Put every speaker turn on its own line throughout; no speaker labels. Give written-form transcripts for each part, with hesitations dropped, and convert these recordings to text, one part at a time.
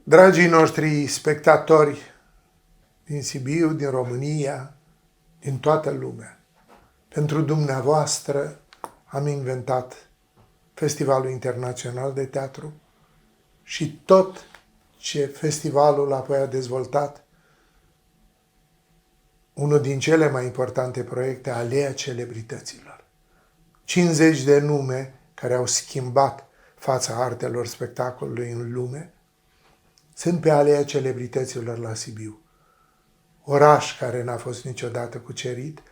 Dragii noștri spectatori din Sibiu, din România, din toată lumea, pentru dumneavoastră am inventat Festivalul Internațional de Teatru și tot ce festivalul apoi a dezvoltat, unul din cele mai importante proiecte, Aleea Celebrităților. 50 de nume care au schimbat fața artelor spectacolului în lume sunt pe Aleea Celebrităților la Sibiu. Oraș care n-a fost niciodată cucerit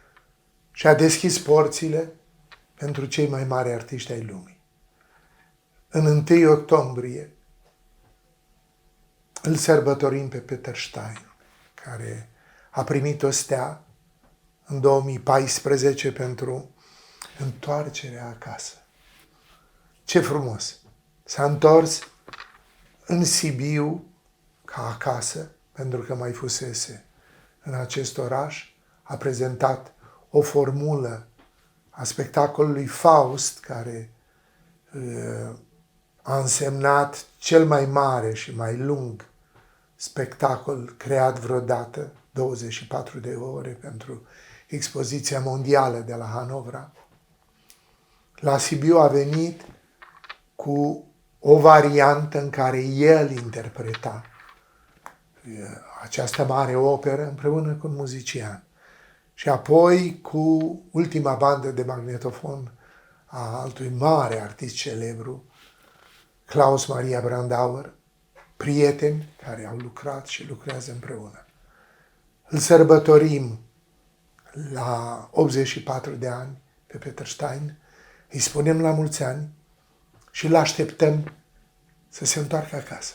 și a deschis porțile pentru cei mai mari artiști ai lumii. În 1 octombrie îl sărbătorim pe Peter Stein, care a primit o stea în 2014 pentru întoarcerea acasă. Ce frumos! S-a întors în Sibiu ca acasă, pentru că mai fusese în acest oraș, a prezentat o formulă a spectacolului Faust, care a însemnat cel mai mare și mai lung spectacol creat vreodată, 24 de ore pentru expoziția mondială de la Hanovra. La Sibiu a venit cu o variantă în care el interpreta această mare operă împreună cu un muzician. Și apoi cu ultima bandă de magnetofon a altui mare artist celebru, Klaus Maria Brandauer, prieteni care au lucrat și lucrează împreună. Îl sărbătorim la 84 de ani pe Peter Stein, îi spunem la mulți ani și îl așteptăm să se întoarcă acasă.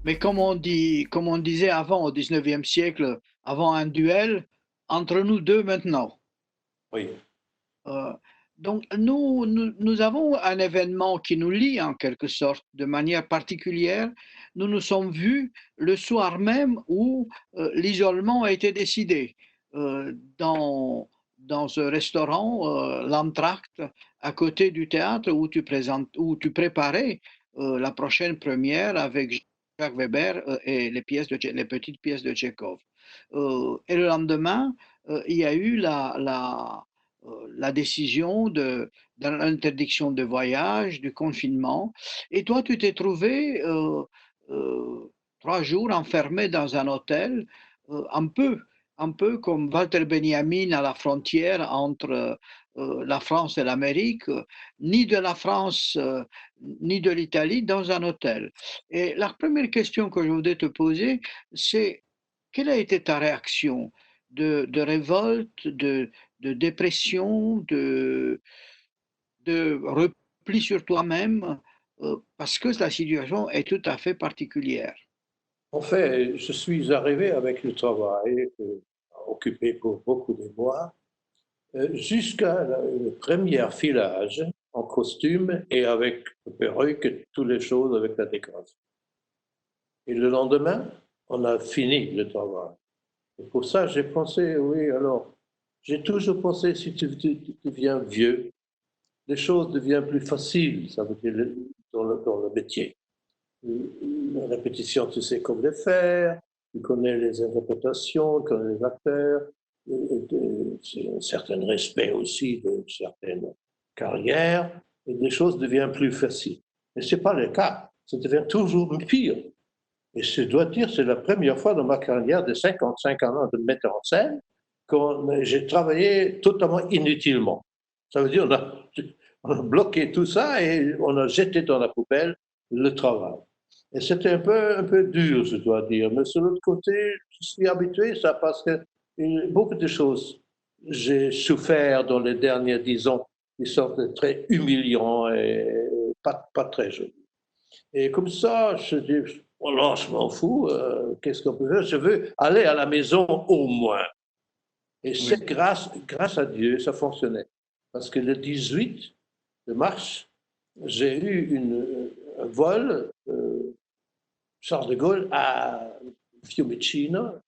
Mais comme on disait avant, au 19e siècle, avant un duel, entre nous deux maintenant.
Oui.
Donc nous avons un événement qui nous lie en quelque sorte, de manière particulière. Nous nous sommes vus le soir même où l'isolement a été décidé dans ce restaurant, l'Entracte, à côté du théâtre où tu préparais la prochaine première avec Jacques Weber et les petites pièces de Tchekhov. Et le lendemain, il y a eu la décision de l'interdiction de voyage, du confinement. Et toi, tu t'es trouvé 3 jours enfermé dans un hôtel, un peu comme Walter Benjamin à la frontière entre la France et l'Amérique, ni de la France ni de l'Italie, dans un hôtel. Et la première question que je voudrais te poser, c'est quelle a été ta réaction de révolte, de dépression, de repli sur toi-même, parce que la situation est tout à fait particulière.
En fait, je suis arrivé avec le travail, occupé pour beaucoup de mois, jusqu'à le premier filage en costume et avec perruque et toutes les choses avec la décoration. Et le lendemain, on a fini le travail. Et pour ça, j'ai pensé, oui, alors, j'ai toujours pensé, si tu deviens vieux, les choses deviennent plus faciles, ça veut dire dans le métier. La répétition, tu sais comment le faire, tu connais les interprétations, tu connais les acteurs, c'est un certain respect aussi de certaines carrières, et les choses deviennent plus faciles. Mais ce n'est pas le cas, ça devient toujours pire. Et je dois dire, c'est la première fois dans ma carrière de 55 ans de metteur en scène que j'ai travaillé totalement inutilement. Ça veut dire on a bloqué tout ça et on a jeté dans la poubelle le travail. Et c'était un peu dur, je dois dire. Mais sur l'autre côté, je suis habitué, ça, parce que beaucoup de choses j'ai souffert dans les derniers 10 ans qui sont très humiliants et pas très jolis. Et comme ça, je dis, voilà, je m'en fous, qu'est-ce qu'on peut faire? Je veux aller à la maison au moins. Et c'est grâce à Dieu, ça fonctionnait. Parce que le 18 de mars, j'ai eu un vol Charles de Gaulle à Fiumicino,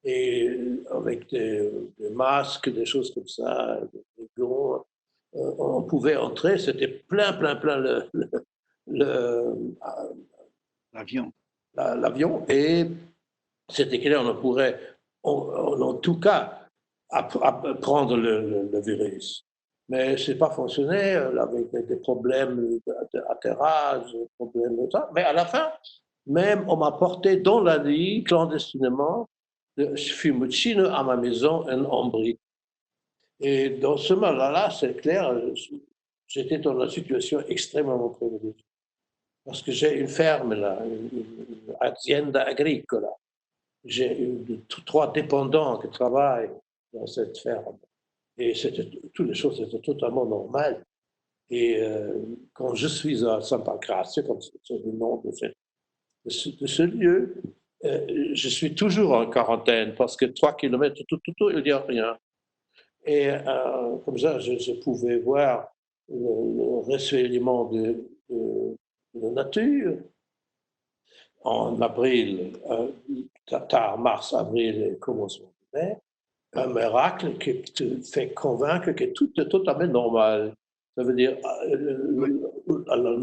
et avec des masques, des choses comme ça, des gants, on pouvait entrer, c'était plein
L'avion.
l'avion, et c'était clair, on pourrait, en tout cas, prendre le virus. Mais ce n'est pas fonctionné, avec des problèmes d'atterrage, des problèmes de ça. Mais à la fin, même, on m'a porté dans la nuit, clandestinement, de Fiumicino à ma maison, en Ombrie. Et dans ce moment-là, c'est clair, j'étais dans une situation extrêmement privilégiée. Parce que j'ai une ferme là, une azienda agricola. J'ai trois dépendants qui travaillent dans cette ferme. Et toutes les choses étaient totalement normales. Et quand je suis à San Pancrazio, comme c'est le nom de ce lieu, je suis toujours en quarantaine parce que 3 kilomètres, il n'y a rien. Et comme ça, je pouvais voir le ressouillement de la nature. En avril, tard mars, avril et commencement de mai, un miracle qui te fait convaincre que tout est totalement normal. Ça veut dire,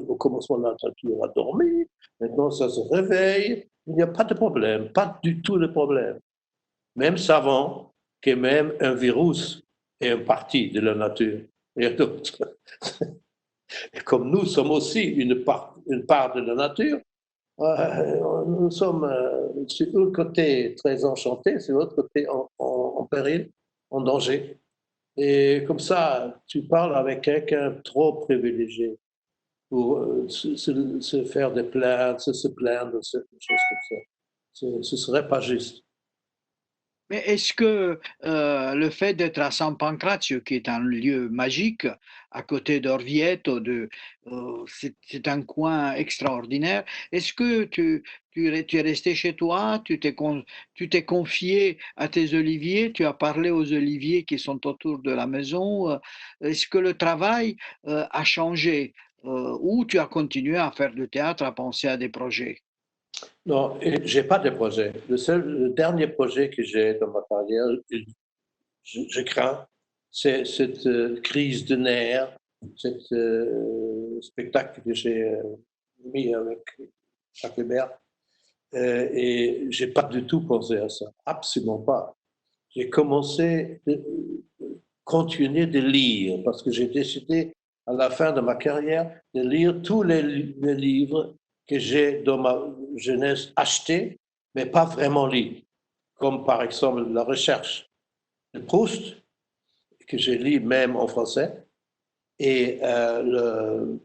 au commencement, la nature a dormi, maintenant ça se réveille, il n'y a pas de problème, pas du tout de problème. Même savant que même un virus est une partie de la nature. Et d'autres. Comme nous sommes aussi une part de la nature, nous sommes sur un côté très enchanté, sur l'autre côté en péril, en danger. Et comme ça, tu parles avec quelqu'un trop privilégié pour se faire des plaintes, se plaindre, des choses comme ça. Ce ne serait pas juste.
Mais est-ce que le fait d'être à San Pancrazio, qui est un lieu magique, à côté d'Orvieto, c'est un coin extraordinaire, est-ce que tu es resté chez toi, tu t'es confié à tes oliviers, tu as parlé aux oliviers qui sont autour de la maison, est-ce que le travail a changé ou tu as continué à faire du théâtre, à penser à des projets?
Non, je n'ai pas de projet. Le dernier projet que j'ai dans ma carrière, je crains, c'est cette crise de nerfs, cet spectacle que j'ai mis avec Jacques Hébert. Et je n'ai pas du tout pensé à ça, absolument pas. J'ai commencé à continuer de lire, parce que j'ai décidé à la fin de ma carrière de lire tous les livres que j'ai dans ma jeunesse achetés, mais pas vraiment lus, comme par exemple La Recherche de Proust, que j'ai lu même en français, et le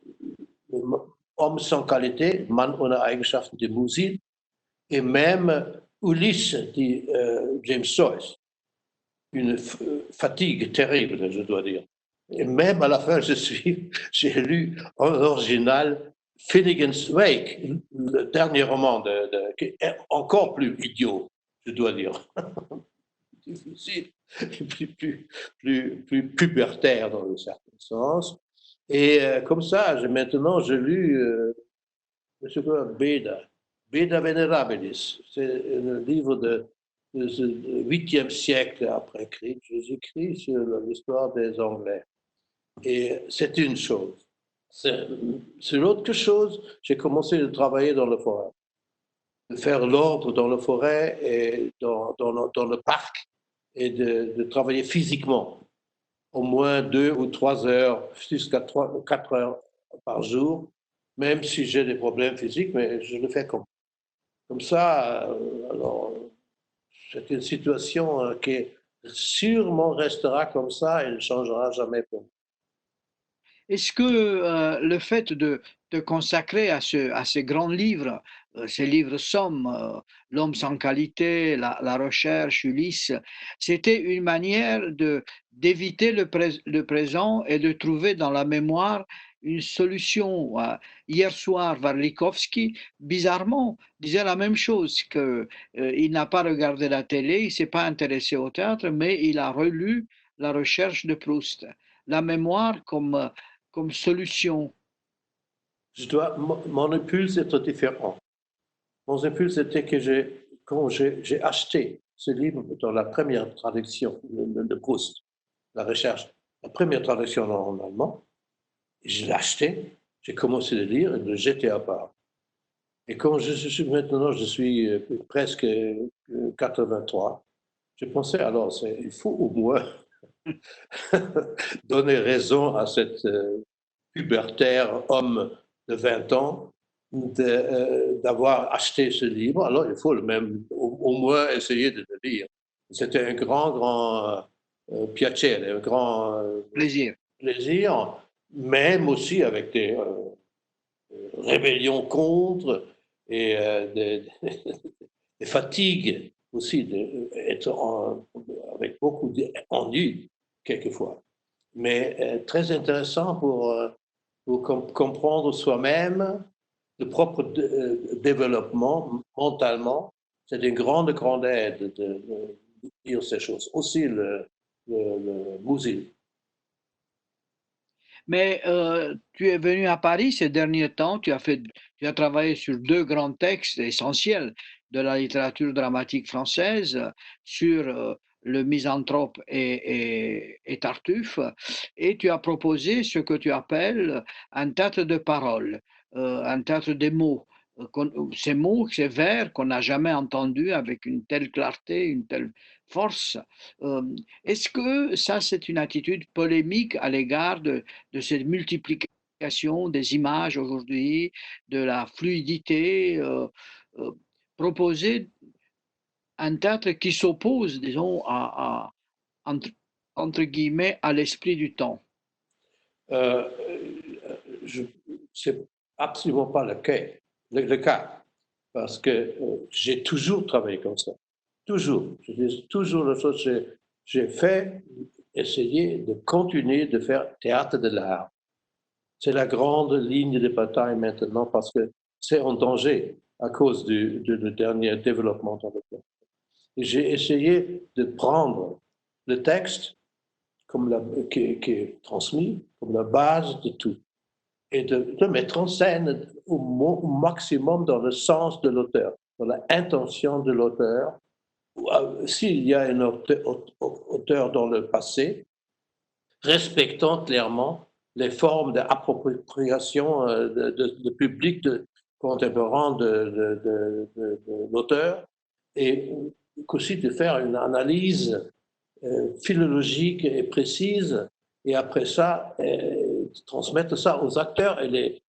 Homme sans qualité, Mann ohne Eigenschaften de Musil, et même Ulysse de James Joyce. Une fatigue terrible, je dois dire. Et même à la fin, j'ai lu en original Finnegan's Wake, le dernier roman qui est encore plus idiot, je dois dire. Difficile, plus pubertaire dans un certain sens. Et comme ça, maintenant, j'ai lu Beda Venerabilis. C'est un livre du 8e siècle après Christ, Jésus-Christ, sur l'histoire des Anglais. Et c'est une chose. C'est l'autre chose, j'ai commencé à travailler dans la forêt, de faire l'ordre dans la forêt et dans le parc, et de travailler physiquement, au moins 2 ou 3 heures, jusqu'à 4 heures par jour, même si j'ai des problèmes physiques, mais je le fais comme ça. Alors, c'est une situation qui sûrement restera comme ça et ne changera jamais pour moi.
Est-ce que le fait de te consacrer à ces grands livres, ces livres sommes, L'homme sans qualité, la recherche, Ulysse, c'était une manière d'éviter le présent et de trouver dans la mémoire une solution? Hier soir, Warlikowski, bizarrement, disait la même chose, qu'il n'a pas regardé la télé, il ne s'est pas intéressé au théâtre, mais il a relu La Recherche de Proust. La mémoire comme solution.
mon impulse était différent. Mon impulse était que quand j'ai acheté ce livre dans la première traduction de Proust, la recherche, la première traduction en allemand, je l'ai acheté, j'ai commencé à le lire et de le jeter à part. Et quand maintenant, je suis presque 83, je pensais alors, il faut au moins donner raison à cet pubertaire homme de 20 ans d'avoir acheté ce livre. Alors, il faut même au moins essayer de le lire. C'était un grand piacere, un grand
Plaisir.
plaisir, même aussi avec des rébellions contre et des fatigues aussi d'être avec beaucoup d'ennui quelquefois. Mais très intéressant pour comprendre soi-même le propre développement mentalement. C'est une grande aide de dire ces choses. Aussi le Musil.
Mais tu es venu à Paris ces derniers temps, tu as travaillé sur deux grands textes essentiels de la littérature dramatique française, sur le Misanthrope et Tartuffe, et tu as proposé ce que tu appelles un théâtre de paroles, un théâtre des mots. Ces mots, ces vers qu'on n'a jamais entendus avec une telle clarté, une telle force. Euh, Est-ce que ça, c'est une attitude polémique à l'égard de cette multiplication des images aujourd'hui, de la fluidité, euh, proposer un théâtre qui s'oppose, disons, entre, entre guillemets, à l'esprit du temps.
Euh, c'est absolument pas le cas, parce que j'ai toujours travaillé comme ça. Toujours. Je dis toujours la chose. J'ai essayé de continuer de faire théâtre de l'art. C'est la grande ligne de bataille maintenant parce que c'est en danger à cause du dernier développement dans le temps. Et j'ai essayé de prendre le texte qui est transmis comme la base de tout et de mettre en scène au maximum dans le sens de l'auteur, dans l'intention de l'auteur. S'il y a un auteur dans le passé, respectant clairement les formes d'appropriation de public contemporain de l'auteur, et aussi de faire une analyse philologique et précise, et après ça, transmettre ça aux acteurs et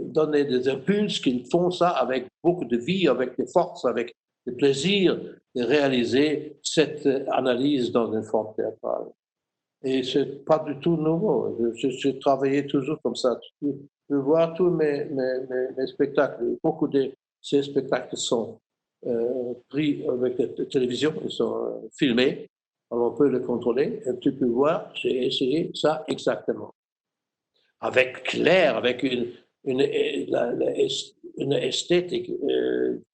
donner des impulses qu'ils font ça avec beaucoup de vie, avec des forces, avec le plaisir de réaliser cette analyse dans une forme théâtrale. Et c'est pas du tout nouveau. J'ai travaillé toujours comme ça. Tu peux voir tous mes spectacles. Beaucoup de ces spectacles sont pris avec la télévision, ils sont filmés. Alors on peut le contrôler. Et tu peux voir, j'ai essayé ça exactement. Avec clair, avec une esthétique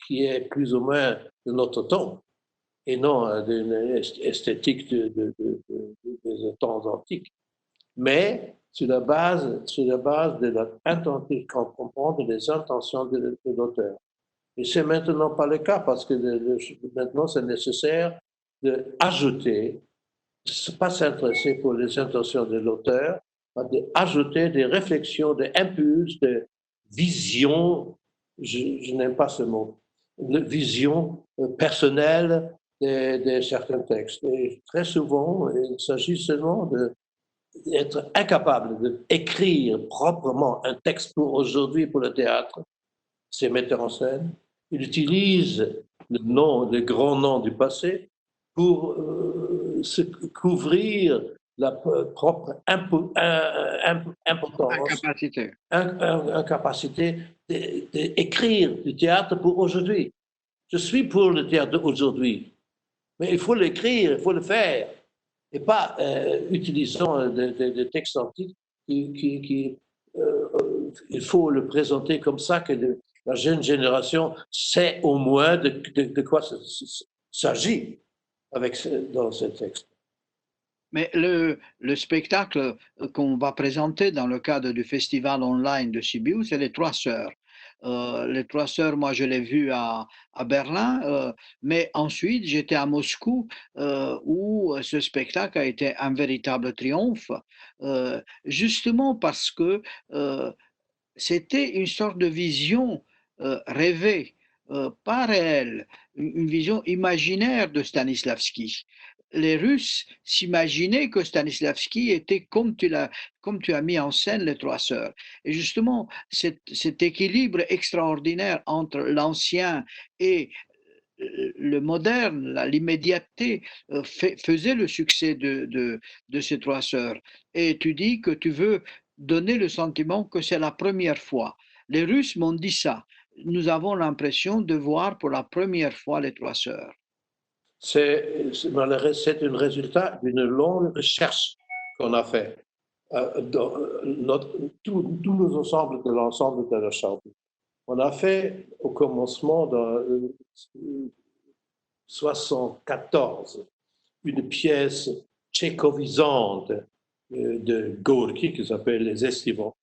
qui est plus ou moins de notre temps et non d'une esthétique des temps antiques. Mais sur la base de comprendre les intentions de l'auteur. Et c'est maintenant pas le cas parce que maintenant c'est nécessaire d'ajouter, pas s'intéresser pour les intentions de l'auteur, mais d'ajouter des réflexions, des impulses, des visions, je n'aime pas ce mot, de vision personnelle de certains textes. Et très souvent, il s'agit seulement d'être incapable d'écrire proprement un texte pour aujourd'hui, pour le théâtre, ces metteurs en scène. Il utilise le grand nom du passé pour se couvrir la propre impotence, incapacité d'écrire du théâtre pour aujourd'hui. Je suis pour le théâtre d'aujourd'hui, mais il faut l'écrire, il faut le faire, et pas utilisant des textes antiques il faut le présenter comme ça que la jeune génération sait au moins de quoi s'agit dans ce texte.
Mais le spectacle qu'on va présenter dans le cadre du festival online de Sibiu, c'est Les Trois Sœurs. Les Trois Sœurs, moi, je l'ai vu à Berlin, mais ensuite, j'étais à Moscou, où ce spectacle a été un véritable triomphe, justement parce que c'était une sorte de vision rêvée, pas réelle, une vision imaginaire de Stanislavski. Les Russes s'imaginaient que Stanislavski était comme tu as mis en scène les trois sœurs. Et justement, cet équilibre extraordinaire entre l'ancien et le moderne, l'immédiateté, faisait le succès de ces trois sœurs. Et tu dis que tu veux donner le sentiment que c'est la première fois. Les Russes m'ont dit ça. Nous avons l'impression de voir pour la première fois les trois sœurs.
C'est un résultat d'une longue recherche qu'on a fait. Tous nos ensembles de l'ensemble de la chambre. On a fait au commencement dans 1974 une pièce tchécovisante de Gorky qui s'appelle Les Estivants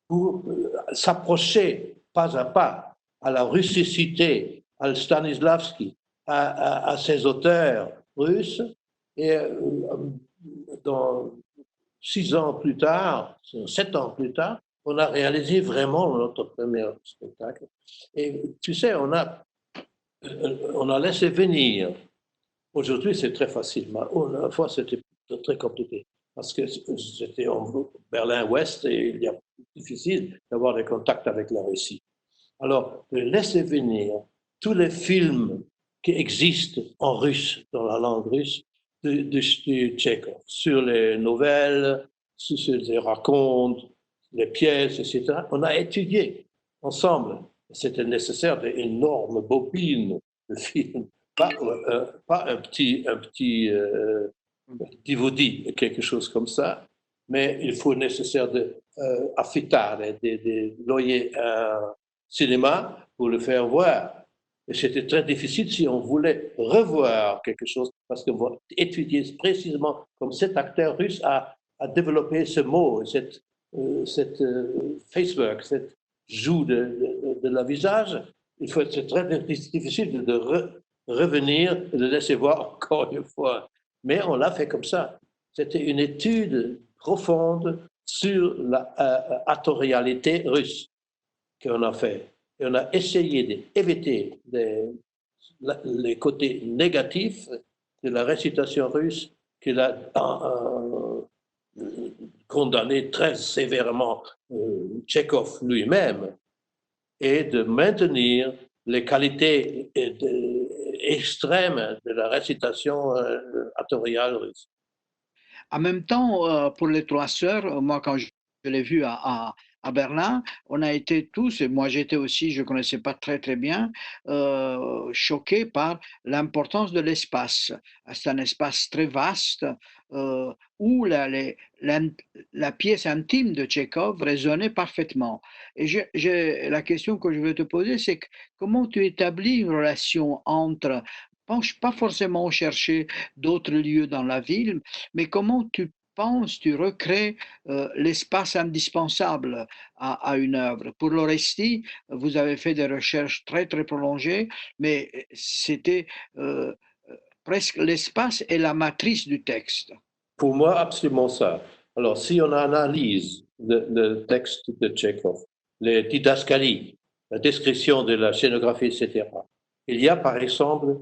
pour s'approcher pas à pas à la russicité, à Stanislavski, à ces auteurs russes. Et dans 6 ans plus tard, 7 ans plus tard, on a réalisé vraiment notre premier spectacle. Et tu sais, on a laissé venir. Aujourd'hui, c'est très facile. Mais une fois, c'était très compliqué. Parce que c'était en Berlin-Ouest et il y a difficile d'avoir des contacts avec la Russie. Alors, de laisser venir tous les films qui existent en russe, dans la langue russe, de Tchekhov, sur les nouvelles, sur les racontes, les pièces, etc. On a étudié ensemble. C'était nécessaire d'énormes bobines de films, pas un petit DVD, quelque chose comme ça, mais il faut nécessaire d'affitare, de loyer un cinéma pour le faire voir. Et c'était très difficile si on voulait revoir quelque chose, parce qu'on va étudier précisément comme cet acteur russe a développé ce mot, cette facework, cette joue de la visage. C'est très difficile de revenir et de laisser voir encore une fois. Mais on l'a fait comme ça. C'était une étude profonde sur la actorialité russe qu'on a fait. Et on a essayé d'éviter les côtés négatifs de la récitation russe qu'il a condamné très sévèrement Tchekhov lui-même, et de maintenir les qualités extrêmes de la récitation actoriale russe.
En même temps, pour les trois sœurs, moi, quand je l'ai vu à Berlin, on a été tous, et moi j'étais aussi, je ne connaissais pas très très bien, choqués par l'importance de l'espace. C'est un espace très vaste où la pièce intime de Tchekhov résonnait parfaitement. Et la question que je veux te poser, c'est comment tu établis une relation entre, pas forcément chercher d'autres lieux dans la ville, mais comment tu penses, tu recrées l'espace indispensable à une œuvre. Pour l'Oresti, vous avez fait des recherches très très prolongées, mais c'était presque l'espace et la matrice du texte.
Pour moi, absolument ça. Alors, si on analyse le texte de Tchekhov, les didascalies, la description de la scénographie, etc., il y a par exemple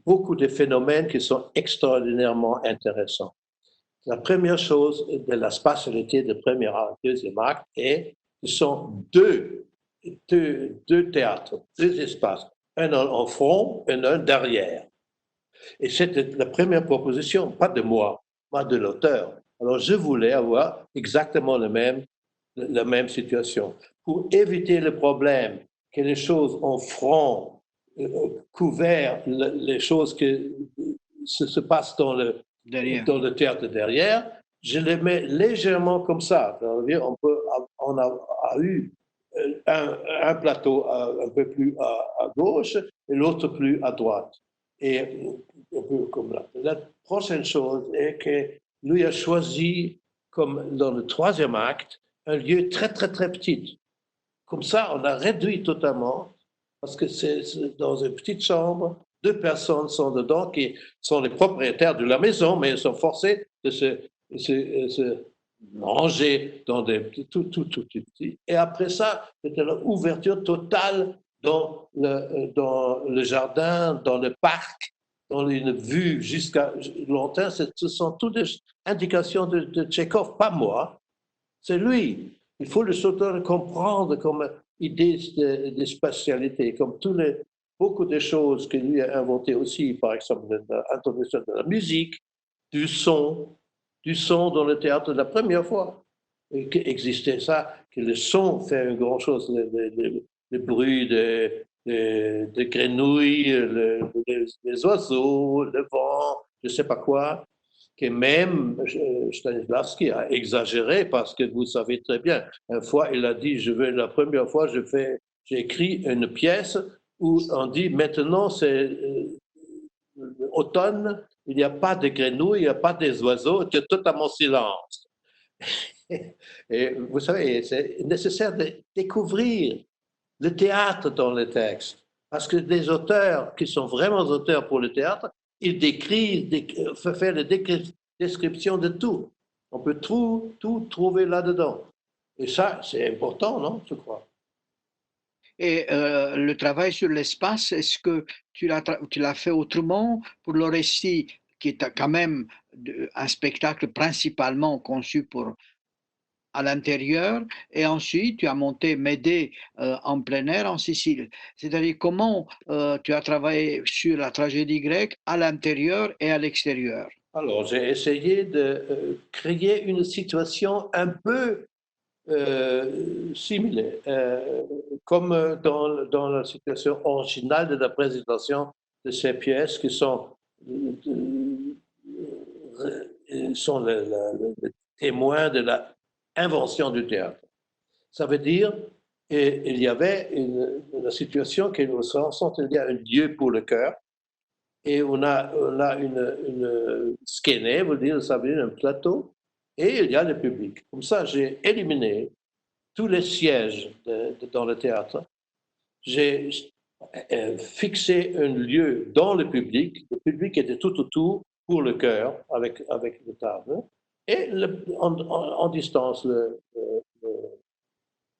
beaucoup de phénomènes qui sont extraordinairement intéressants. La première chose de la spatialité de premier acte, deuxième acte, est que ce sont deux théâtres, deux espaces, un en fond et un derrière. Et c'était la première proposition, pas de moi, mais de l'auteur. Alors je voulais avoir exactement la même situation. Pour éviter le problème que les choses en front, couvert les choses qui se passent dans le théâtre derrière, je les mets légèrement comme ça. On a eu un plateau un peu plus à gauche et l'autre plus à droite. Et un peu comme la prochaine chose est que lui a choisi, comme dans le troisième acte, un lieu très, très, très petit. Comme ça, on a réduit totalement, parce que c'est dans une petite chambre, deux personnes sont dedans qui sont les propriétaires de la maison, mais ils sont forcés de se ranger dans des petits, tout petits. Et après ça, c'était l'ouverture totale dans le jardin, dans le parc, dans une vue jusqu'à longtemps. Ce sont toutes des indications de Tchekhov, pas moi, c'est lui. Il faut les auteurs comprendre comme idée de spatialité, comme beaucoup de choses que lui a inventées aussi, par exemple l'introduction de la musique, du son dans le théâtre la première fois. Et qu'existait ça, que le son fait une grande chose, le bruit de grenouilles, les oiseaux, le vent, je ne sais pas quoi, que même Stanislavski a exagéré parce que vous savez très bien, une fois il a dit, la première fois j'ai écrit une pièce où on dit maintenant c'est automne, il n'y a pas de grenouilles, il n'y a pas des oiseaux, il y a totalement silence. Et vous savez, c'est nécessaire de découvrir le théâtre dans le texte. Parce que des auteurs qui sont vraiment auteurs pour le théâtre, ils faire la description de tout. On peut tout trouver là-dedans. Et ça, c'est important, non, je crois.
Et le travail sur l'espace, est-ce que tu l'as fait autrement pour l'Orestie, qui est quand même un spectacle principalement conçu pour à l'intérieur, et ensuite tu as monté Médée en plein air en Sicile. C'est-à-dire comment tu as travaillé sur la tragédie grecque à l'intérieur et à l'extérieur.
Alors, j'ai essayé de créer une situation un peu similaire, comme dans la situation originale de la présentation de ces pièces qui sont le témoin de l'invention du théâtre. Ça veut dire qu'il y avait la situation que nous sentons, il y a un lieu pour le cœur, et on a une skéné, vous dire, ça veut dire un plateau, et il y a le public. Comme ça, j'ai éliminé tous les sièges dans le théâtre. J'ai fixé un lieu dans le public était tout autour pour le chœur, avec le table, et en distance,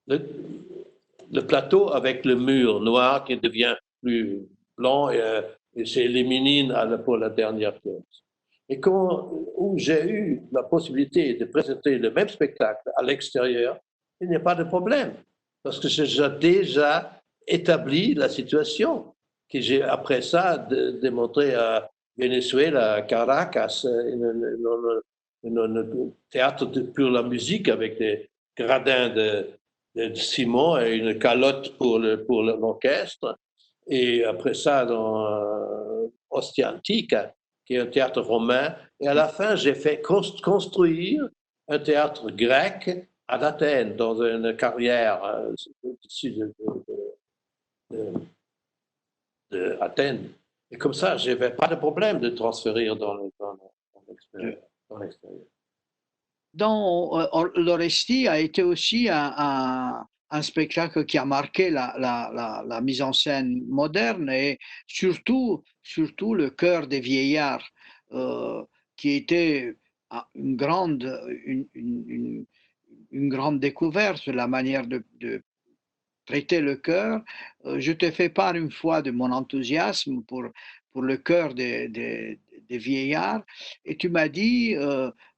le plateau avec le mur noir qui devient plus blanc, et c'est les Ménines pour la dernière pièce. Et où j'ai eu la possibilité de présenter le même spectacle à l'extérieur, il n'y a pas de problème, parce que j'ai déjà établi la situation, que j'ai après ça démontré à Venezuela, à Caracas, un théâtre pour la musique avec des gradins de ciment et une calotte pour l'orchestre. Et après ça, dans Ostia Antica, qui est un théâtre romain. Et à la fin, j'ai fait construire un théâtre grec à Athènes, dans une carrière ici d'Athènes. Et comme ça, je n'avais pas de problème de transférer dans l'extérieur.
L'Orestie a été aussi un spectacle qui a marqué la mise en scène moderne et surtout le cœur des vieillards, qui était une grande, une grande découverte de la manière de traiter le cœur. Je te fais part une fois de mon enthousiasme pour le cœur des vieillards, et tu m'as dit,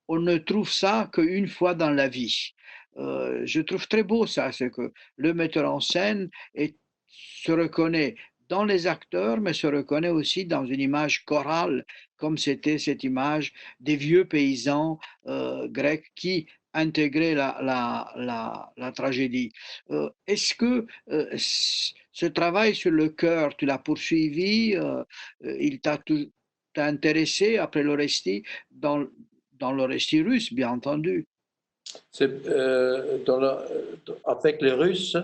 on ne trouve ça qu'une fois dans la vie. Je trouve très beau ça, c'est que le metteur en scène se reconnaît dans les acteurs, mais se reconnaît aussi dans une image chorale, comme c'était cette image des vieux paysans grecs qui intégraient la tragédie. Est-ce que ce travail sur le cœur, tu l'as poursuivi, il t'a intéressé après l'Orestie, dans l'Orestie russe, bien entendu?
Avec les Russes,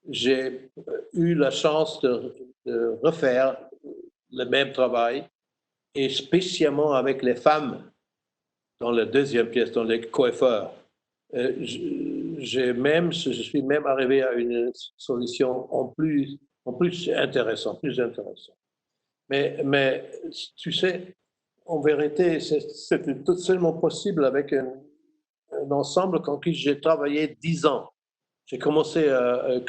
j'ai eu la chance de refaire le même travail, et spécialement avec les femmes dans la deuxième pièce, dans les coiffeurs. Je suis même arrivé à une solution en plus intéressante, plus intéressante. Mais tu sais, en vérité, c'était tout seulement possible avec un ensemble con qui j'ai travaillé 10 ans. J'ai commencé à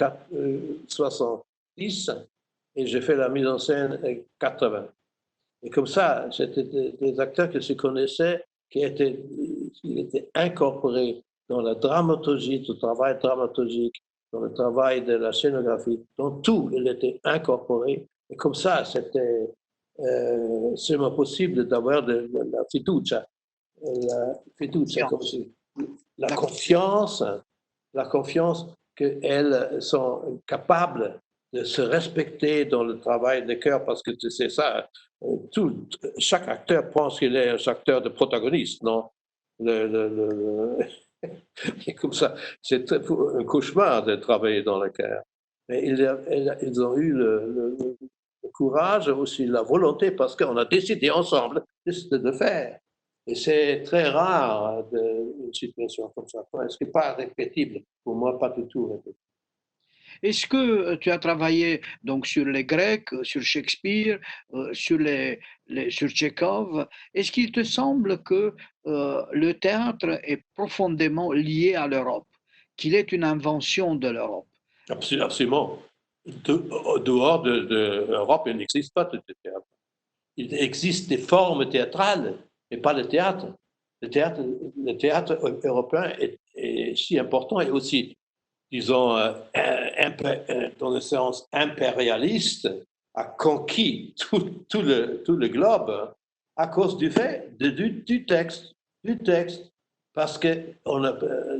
70 et j'ai fait la mise en scène à 80. Et comme ça, c'était des acteurs qui se connaissaient, qui étaient incorporés dans la dramaturgie, le travail dramaturgique, dans le travail de la scénographie. Dans tout, il était incorporé. Et comme ça, c'était seulement possible d'avoir de la fiducia. La fiducia, comme si, la confiance, la confiance qu'elles sont capables de se respecter dans le travail de cœur, parce que c'est ça, chaque acteur pense qu'il est un acteur de protagoniste, non? Et comme ça, c'est un cauchemar de travailler dans le cœur. Mais ils ont eu le courage, aussi la volonté, parce qu'on a décidé ensemble de faire. Et c'est très rare une situation comme ça. Ce n'est pas répétible. Pour moi, pas du tout répétible.
Est-ce que tu as travaillé donc sur les Grecs, sur Shakespeare, sur Tchekhov? Est-ce qu'il te semble que le théâtre est profondément lié à l'Europe, qu'il est une invention de l'Europe?
Absolument. Dehors de l'Europe, il n'existe pas de théâtre. Il existe des formes théâtrales, mais pas le théâtre. Le théâtre européen est si important et aussi, disons, dans le sens impérialiste, a conquis tout le globe à cause du fait du texte. Parce que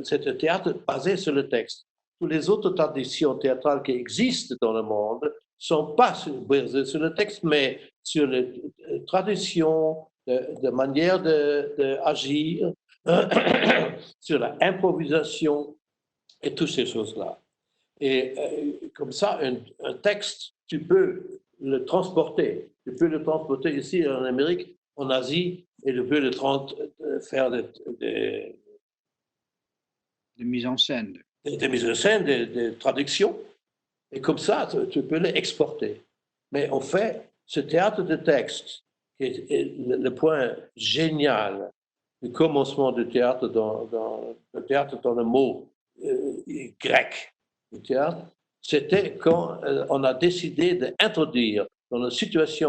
c'est un théâtre basé sur le texte. Toutes les autres traditions théâtrales qui existent dans le monde ne sont pas basées sur le texte, mais sur les traditions, de manière d'agir, sur l'improvisation et toutes ces choses-là. Et comme ça, un texte, tu peux le transporter. Tu peux le transporter ici en Amérique, en Asie, et tu peux faire
De mise en scène.
des mises en scène, des traductions. Et comme ça, tu peux l'exporter. Mais en fait, ce théâtre de texte, qui est le point génial du commencement du théâtre le théâtre dans le mot grec du théâtre, c'était quand on a décidé d'introduire dans une situation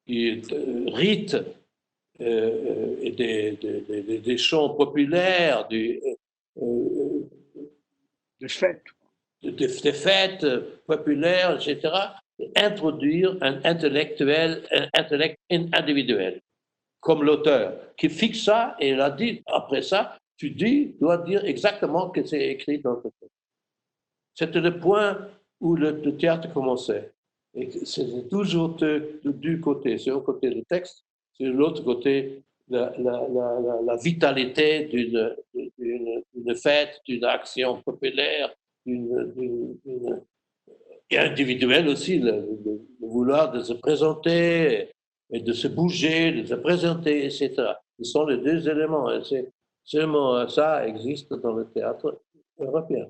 rite et des chants populaires,
De fait.
des fêtes populaires, etc., introduire un intellect individuel, comme l'auteur, qui fixe ça et il a dit, après ça, tu dois dire exactement ce que c'est écrit dans le texte. C'était le point où le théâtre commençait. Et c'était toujours du côté, sur un côté le texte, sur l'autre côté la vitalité d'une fête, d'une action populaire, et individuelle aussi, le vouloir de se présenter et de se bouger, de se présenter, etc. Ce sont les deux éléments. Et seulement ça existe dans le théâtre européen.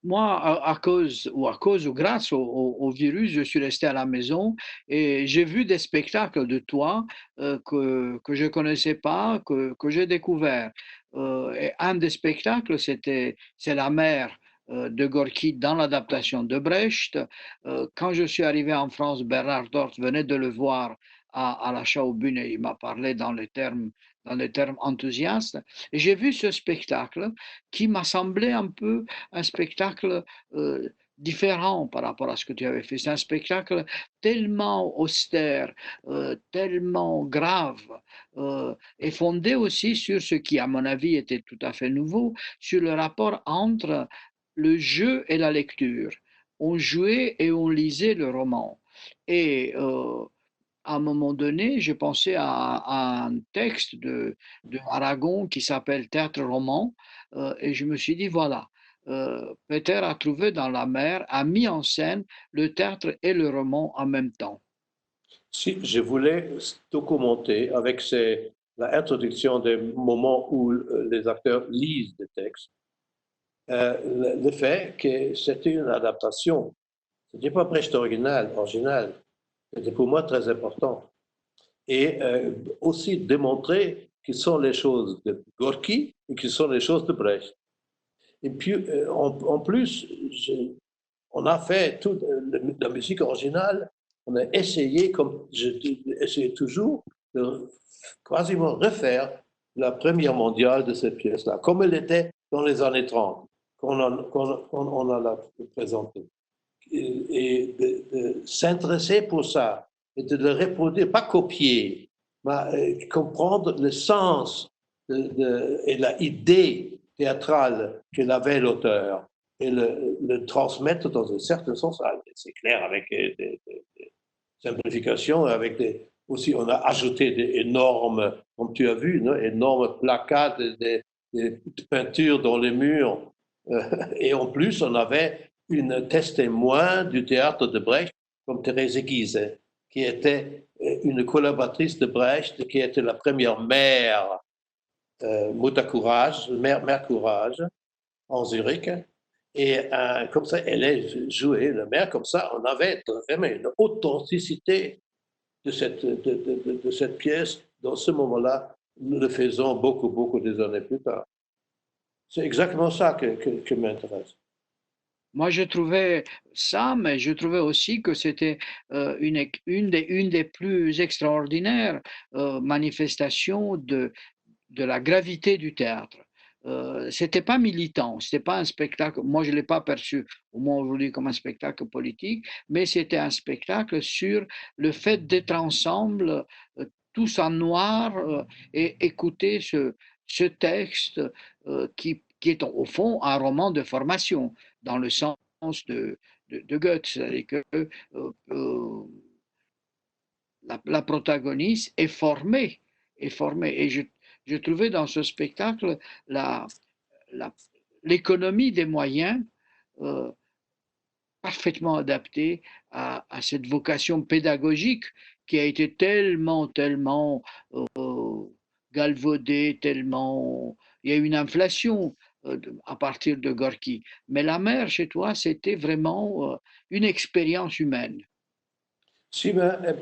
Moi, à cause ou grâce au virus, je suis resté à la maison et j'ai vu des spectacles de toi que je connaissais pas, que j'ai découvert. Et un des spectacles, c'est La Mère de Gorky dans l'adaptation de Brecht. Quand je suis arrivé en France, Bernard Dort venait de le voir à la Schaubühne et il m'a parlé dans les termes enthousiastes. Et j'ai vu ce spectacle qui m'a semblé un peu un spectacle différent par rapport à ce que tu avais fait. C'est un spectacle tellement austère, tellement grave, et fondé aussi sur ce qui, à mon avis, était tout à fait nouveau, sur le rapport entre le jeu et la lecture. On jouait et on lisait le roman. Et à un moment donné, j'ai pensé à un texte de Aragon qui s'appelle Théâtre roman, et je me suis dit, voilà, Peter a trouvé dans La Mer, a mis en scène le théâtre et le roman en même temps.
Si je voulais documenter avec l'introduction des moments où les acteurs lisent des textes, le fait que c'était une adaptation. Ce n'était pas Brecht original. C'était pour moi très important. Et aussi démontrer qui sont les choses de Gorky et qui sont les choses de Brecht. Et puis, en plus, on a fait toute la musique originale. On a essayé, comme j'essaie toujours, de quasiment refaire la première mondiale de cette pièce-là, comme elle était dans les années 30, quand on a présentée. Et de s'intéresser pour ça, et de le reproduire, pas copier, mais comprendre le sens et l'idée théâtrale qu'avait l'auteur et le transmettre dans un certain sens. C'est clair, avec des simplifications, aussi on a ajouté des énormes, comme tu as vu, énormes placades, des peintures dans les murs. Et en plus, on avait une témoin du théâtre de Brecht, comme Thérèse Giese, qui était une collaboratrice de Brecht, qui était la première mère Mutter Courage, mère Courage, en Zurich. Et comme ça, elle a joué la mère, comme ça, on avait vraiment une authenticité de cette pièce dans ce moment-là, nous le faisons beaucoup des années plus tard. C'est exactement ça que m'intéresse.
Moi, je trouvais ça, mais je trouvais aussi que c'était une des plus extraordinaires manifestations de la gravité du théâtre. C'était pas militant, c'était pas un spectacle, moi je l'ai pas perçu au moins aujourd'hui comme un spectacle politique, mais c'était un spectacle sur le fait d'être ensemble, tous en noir, et écouter ce texte qui est au fond un roman de formation, dans le sens de Goethe, c'est-à-dire que la protagoniste est formée. Et je trouvais dans ce spectacle l'économie des moyens euh, parfaitement adaptée à cette vocation pédagogique qui a été tellement galvaudée, tellement... Il y a eu une inflation à partir de Gorky. Mais La Mer, chez toi, c'était vraiment une expérience humaine.
Si,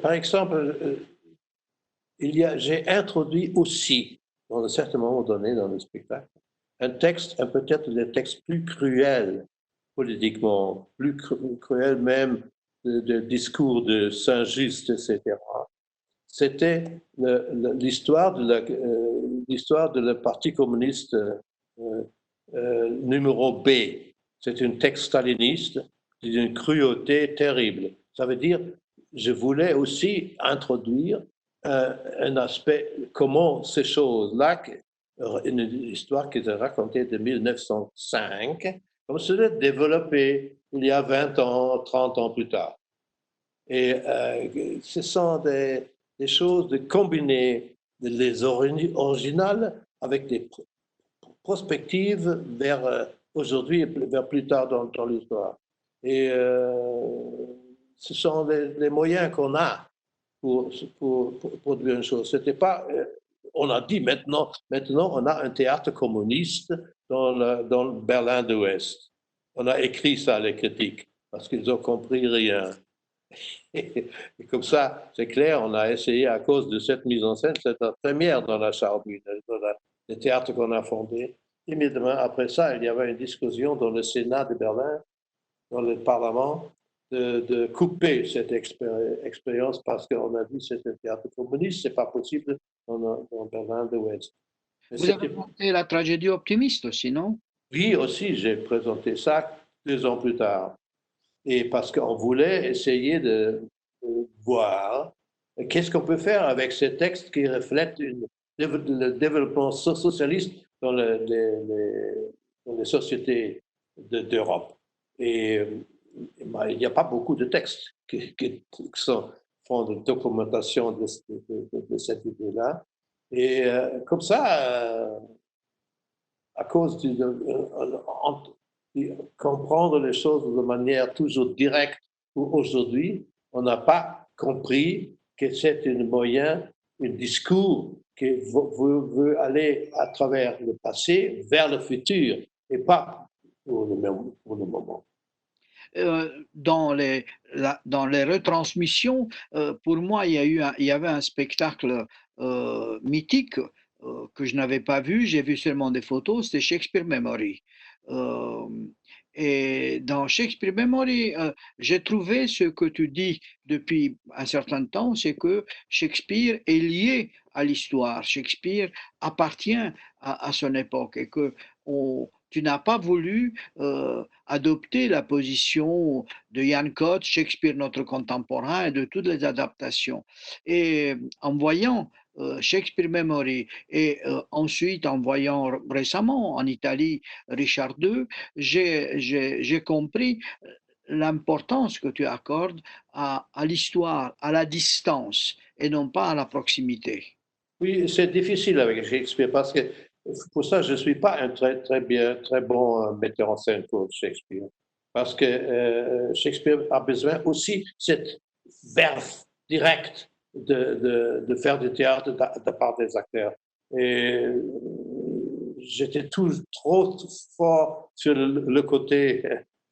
par exemple, j'ai introduit aussi, dans un certain moment donné dans le spectacle, un texte, peut-être des textes plus cruels politiquement, plus cruels même de discours de Saint-Just, etc. C'était l'histoire de le Parti communiste numéro B. C'est un texte staliniste d'une cruauté terrible. Ça veut dire, je voulais aussi introduire un aspect, comment ces choses-là, une histoire qui est racontée de 1905, comme se développée il y a 20 ans, 30 ans plus tard. Et ce sont des choses de combiner les originales avec des prospectives vers aujourd'hui et vers plus tard dans l'histoire. Et ce sont les moyens qu'on a pour produire une chose. C'était pas, on a dit maintenant on a un théâtre communiste dans le Berlin de l'Ouest. On a écrit ça, les critiques, parce qu'ils ont compris rien. Et comme ça, c'est clair, on a essayé à cause de cette mise en scène, cette première dans la Charbonne, dans le théâtre qu'on a fondé. Immédiatement après ça, il y avait une discussion dans le Sénat de Berlin, dans le Parlement, de couper cette expérience parce qu'on a dit que c'est un théâtre communiste, c'est pas possible dans Berlin de l'Ouest.
Vous avez monté la tragédie optimiste aussi, non?
Oui, aussi, j'ai présenté ça 2 ans plus tard. Et parce qu'on voulait essayer de voir qu'est-ce qu'on peut faire avec ces textes qui reflètent le développement socialiste dans les sociétés d'Europe. Et il n'y a pas beaucoup de textes qui font de documentation de cette idée-là. Et comme ça, à cause comprendre les choses de manière toujours directe. Aujourd'hui, on n'a pas compris que c'est un moyen, un discours qui veut aller à travers le passé vers le futur et pas pour le moment.
Dans les retransmissions, pour moi, il y avait un spectacle mythique que je n'avais pas vu, j'ai vu seulement des photos, c'était Shakespeare Memory. Euh, et dans Shakespeare Memory, j'ai trouvé ce que tu dis depuis un certain temps, c'est que Shakespeare est lié à l'histoire. Shakespeare appartient à son époque et que tu n'as pas voulu adopter la position de Jan Kott, Shakespeare notre contemporain et de toutes les adaptations. Et en voyant Shakespeare Memory et ensuite en voyant récemment en Italie Richard II, j'ai compris l'importance que tu accordes à l'histoire, à la distance et non pas à la proximité.
Oui, c'est difficile avec Shakespeare parce que pour ça, je ne suis pas un très bon metteur en scène pour Shakespeare. Parce que Shakespeare a besoin aussi cette verve directe de faire du théâtre de part des acteurs. Et j'étais trop fort sur le côté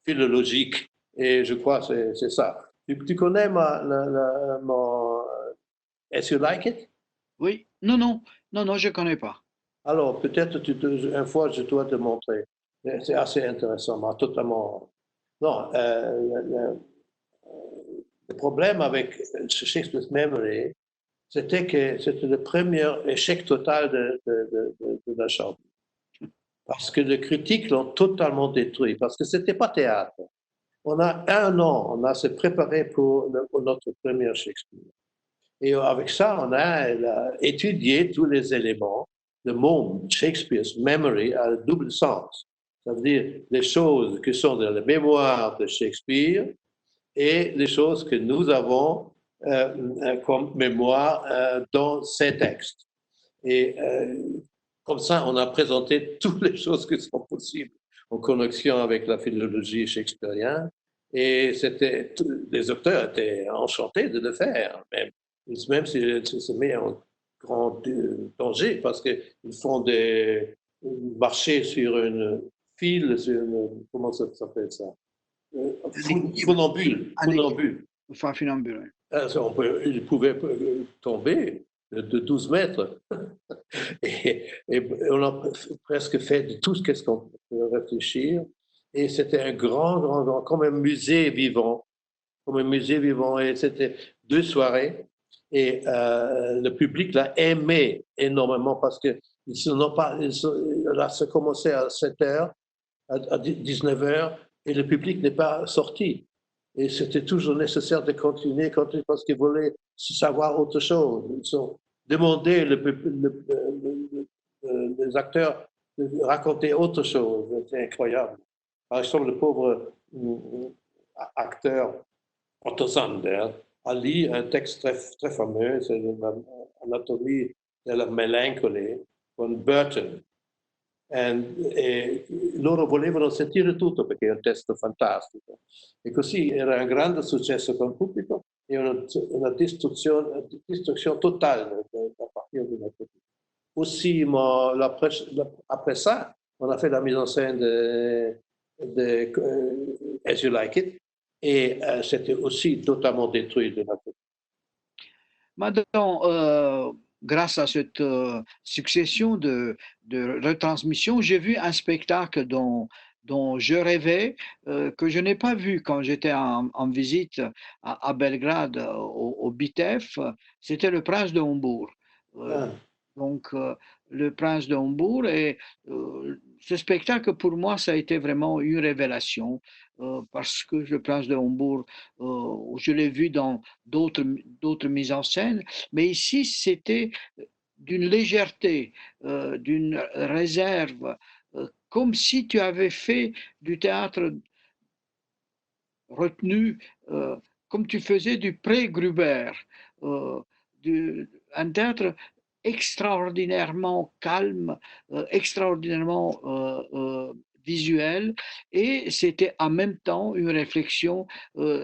philologique. Et je crois que c'est ça. Tu connais mon As You Like It?
Oui, non, non, non, non, je ne connais pas.
Alors, peut-être une fois, je dois te montrer. C'est assez intéressant, mais totalement. Non, le problème avec Shakespeare's Memory, c'était que c'était le premier échec total de la chambre. Parce que les critiques l'ont totalement détruit, parce que ce n'était pas théâtre. On a un an, on a se préparé pour notre premier Shakespeare. Et avec ça, on a étudié tous les éléments. Le mot Shakespeare's Memory a un double sens. Ça veut dire les choses qui sont dans la mémoire de Shakespeare et les choses que nous avons comme mémoire dans ces textes. Et comme ça, on a présenté toutes les choses qui sont possibles en connexion avec la philologie shakespearienne. Et les auteurs étaient enchantés de le faire, même s'ils se mettent en grand danger parce qu'ils font des marcher sur une file, comment ça s'appelle ça? Funambule.
Enfin, funambule.
Ils pouvaient tomber de 12 mètres. Et on a presque fait de tout ce qu'on peut réfléchir. Et c'était un grand, comme un musée vivant. Comme un musée vivant. Et c'était 2 soirées. Et le public l'a aimé énormément parce que là, ça commençait à 7 heures, à 19 heures, et le public n'est pas sorti. Et c'était toujours nécessaire de continuer parce qu'ils voulaient savoir autre chose. Ils ont demandé les acteurs de raconter autre chose. C'était incroyable. Par exemple, le pauvre acteur Otto Sander a lu un texte très fameux, c'est l'anatomie de la mélancolie, von Burton. E loro volevano sentire tutto perché è un testo fantastico. E così era un grande successo con il pubblico e una distruzione totale da parte di notre pubblico. Aussi, après ça, on a fait la mise en scène de As You Like It et c'était aussi totalement détruit de notre côté.
Maintenant, grâce à cette succession de retransmissions, j'ai vu un spectacle dont je rêvais, que je n'ai pas vu quand j'étais en visite à Belgrade, au BITEF. C'était Le Prince de Hambourg.
Ah.
Donc, Le Prince de Hambourg, et ce spectacle, pour moi, ça a été vraiment une révélation, parce que Le Prince de Hambourg, je l'ai vu dans d'autres mises en scène, mais ici, c'était d'une légèreté, d'une réserve, comme si tu avais fait du théâtre retenu, comme tu faisais du pré-Gruber, euh, un théâtre extraordinairement calme, extraordinairement visuel, et c'était en même temps une réflexion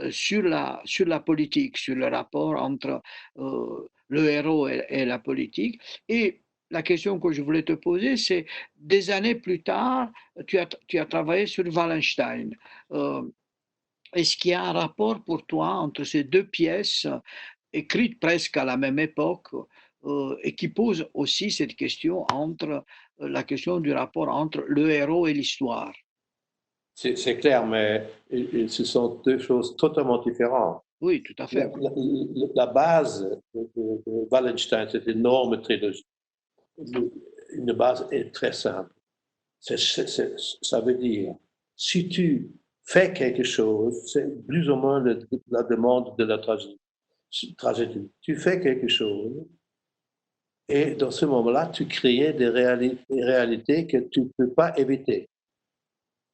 sur la politique, sur le rapport entre le héros et la politique. Et la question que je voulais te poser, c'est des années plus tard, tu as travaillé sur Wallenstein. Euh, Est-ce qu'il y a un rapport pour toi entre ces deux pièces écrites presque à la même époque et qui posent aussi cette question entre la question du rapport entre le héros et l'histoire?
C'est clair, mais ce sont deux choses totalement différentes.
Oui, tout à fait.
La base de Wallenstein, cette énorme trilogie, une base est très simple. Ça veut dire, si tu fais quelque chose, c'est plus ou moins la demande de la tragédie. Tu fais quelque chose, et dans ce moment-là, tu crées des réalités que tu ne peux pas éviter.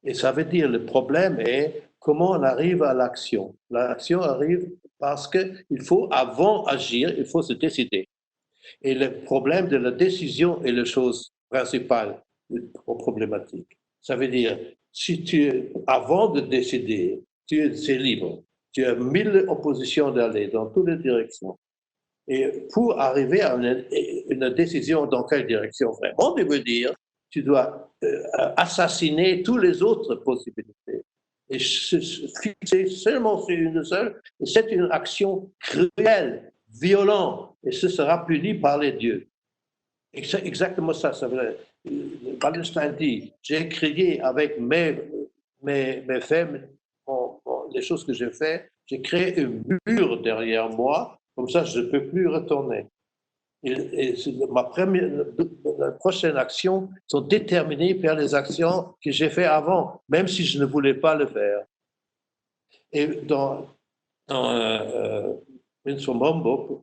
Et ça veut dire, le problème est comment on arrive à l'action. L'action arrive parce qu'il faut, avant d'agir, il faut se décider. Et le problème de la décision est la chose principale problématique. Ça veut dire, si avant de décider, c'est libre. Tu as 1000 oppositions d'aller dans toutes les directions. Et pour arriver à une décision dans quelle direction vraiment, tu veux dire, tu dois assassiner toutes les autres possibilités. Et fixer seulement sur une seule, et c'est une action cruelle, violente, et ce sera puni par les dieux. Et c'est exactement ça. Wallenstein dit, j'ai créé avec mes faits, les choses que j'ai fait, j'ai créé un mur derrière moi, comme ça je ne peux plus retourner. Et la prochaine action sont déterminées par les actions que j'ai faites avant, même si je ne voulais pas le faire. Et dans Prince of Hamburg,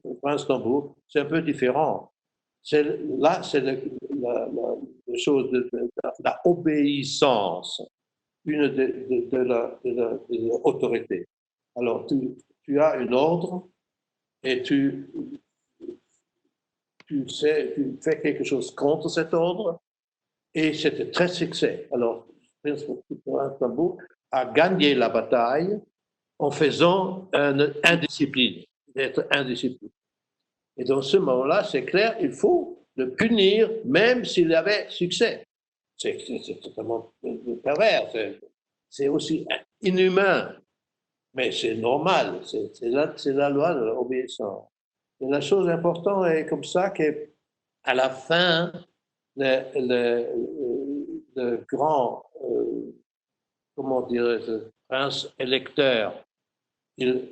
c'est un peu différent. Là, c'est la chose de l'obéissance, une de l'autorité. Alors, tu as un ordre et tu fais quelque chose contre cet ordre, et c'était très succès. Alors, Prince of Hamburg a gagné la bataille en faisant une indiscipline, d'être indiscipliné. Et dans ce moment-là, c'est clair, il faut le punir même s'il avait succès. C'est totalement pervers, c'est aussi inhumain, mais c'est normal, c'est la loi de l'obéissance. Et la chose importante est comme ça qu'à la fin, le grand, comment dirais-je, prince électeur, il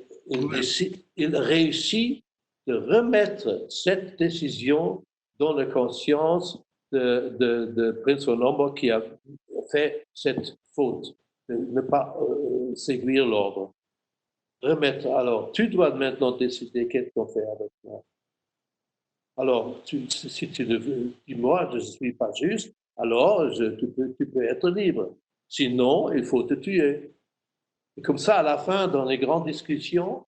réussit de remettre cette décision dans la conscience de Prince of Hamburg qui a fait cette faute, de ne pas seguir l'ordre. Remettre, alors, tu dois maintenant décider qu'est-ce qu'on fait avec moi. Alors, si tu dis, moi, je ne suis pas juste, alors tu peux être libre. Sinon, il faut te tuer. Et comme ça, à la fin, dans les grandes discussions,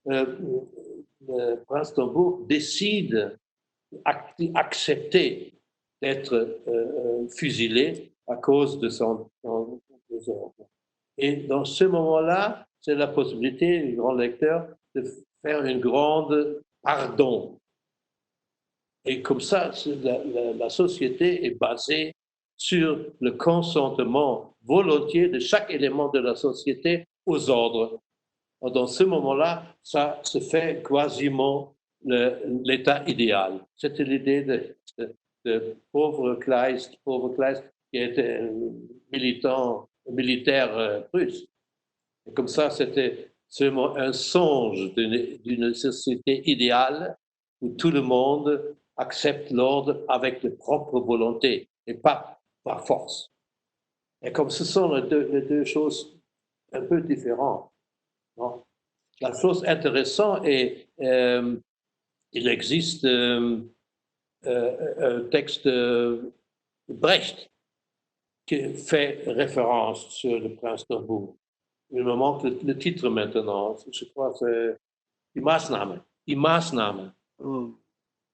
le prince d'Hambourg décide d'accepter d'être fusillé à cause de son ordre. Et dans ce moment-là, c'est la possibilité du grand lecteur de faire un grand pardon. Et comme ça, la société est basée sur le consentement volontiers de chaque élément de la société aux ordres. Dans ce moment-là, ça se fait quasiment l'état idéal. C'était l'idée de pauvre Kleist qui était un militaire russe. Et comme ça, c'était seulement un songe d'une société idéale où tout le monde accepte l'ordre avec de propre volonté et pas par force. Et comme ce sont les deux choses un peu différentes. Non? La chose intéressante est il existe un texte de Brecht qui fait référence sur le prince d'Hambourg. Il me manque le titre maintenant. Je crois que c'est Die Maßnahme.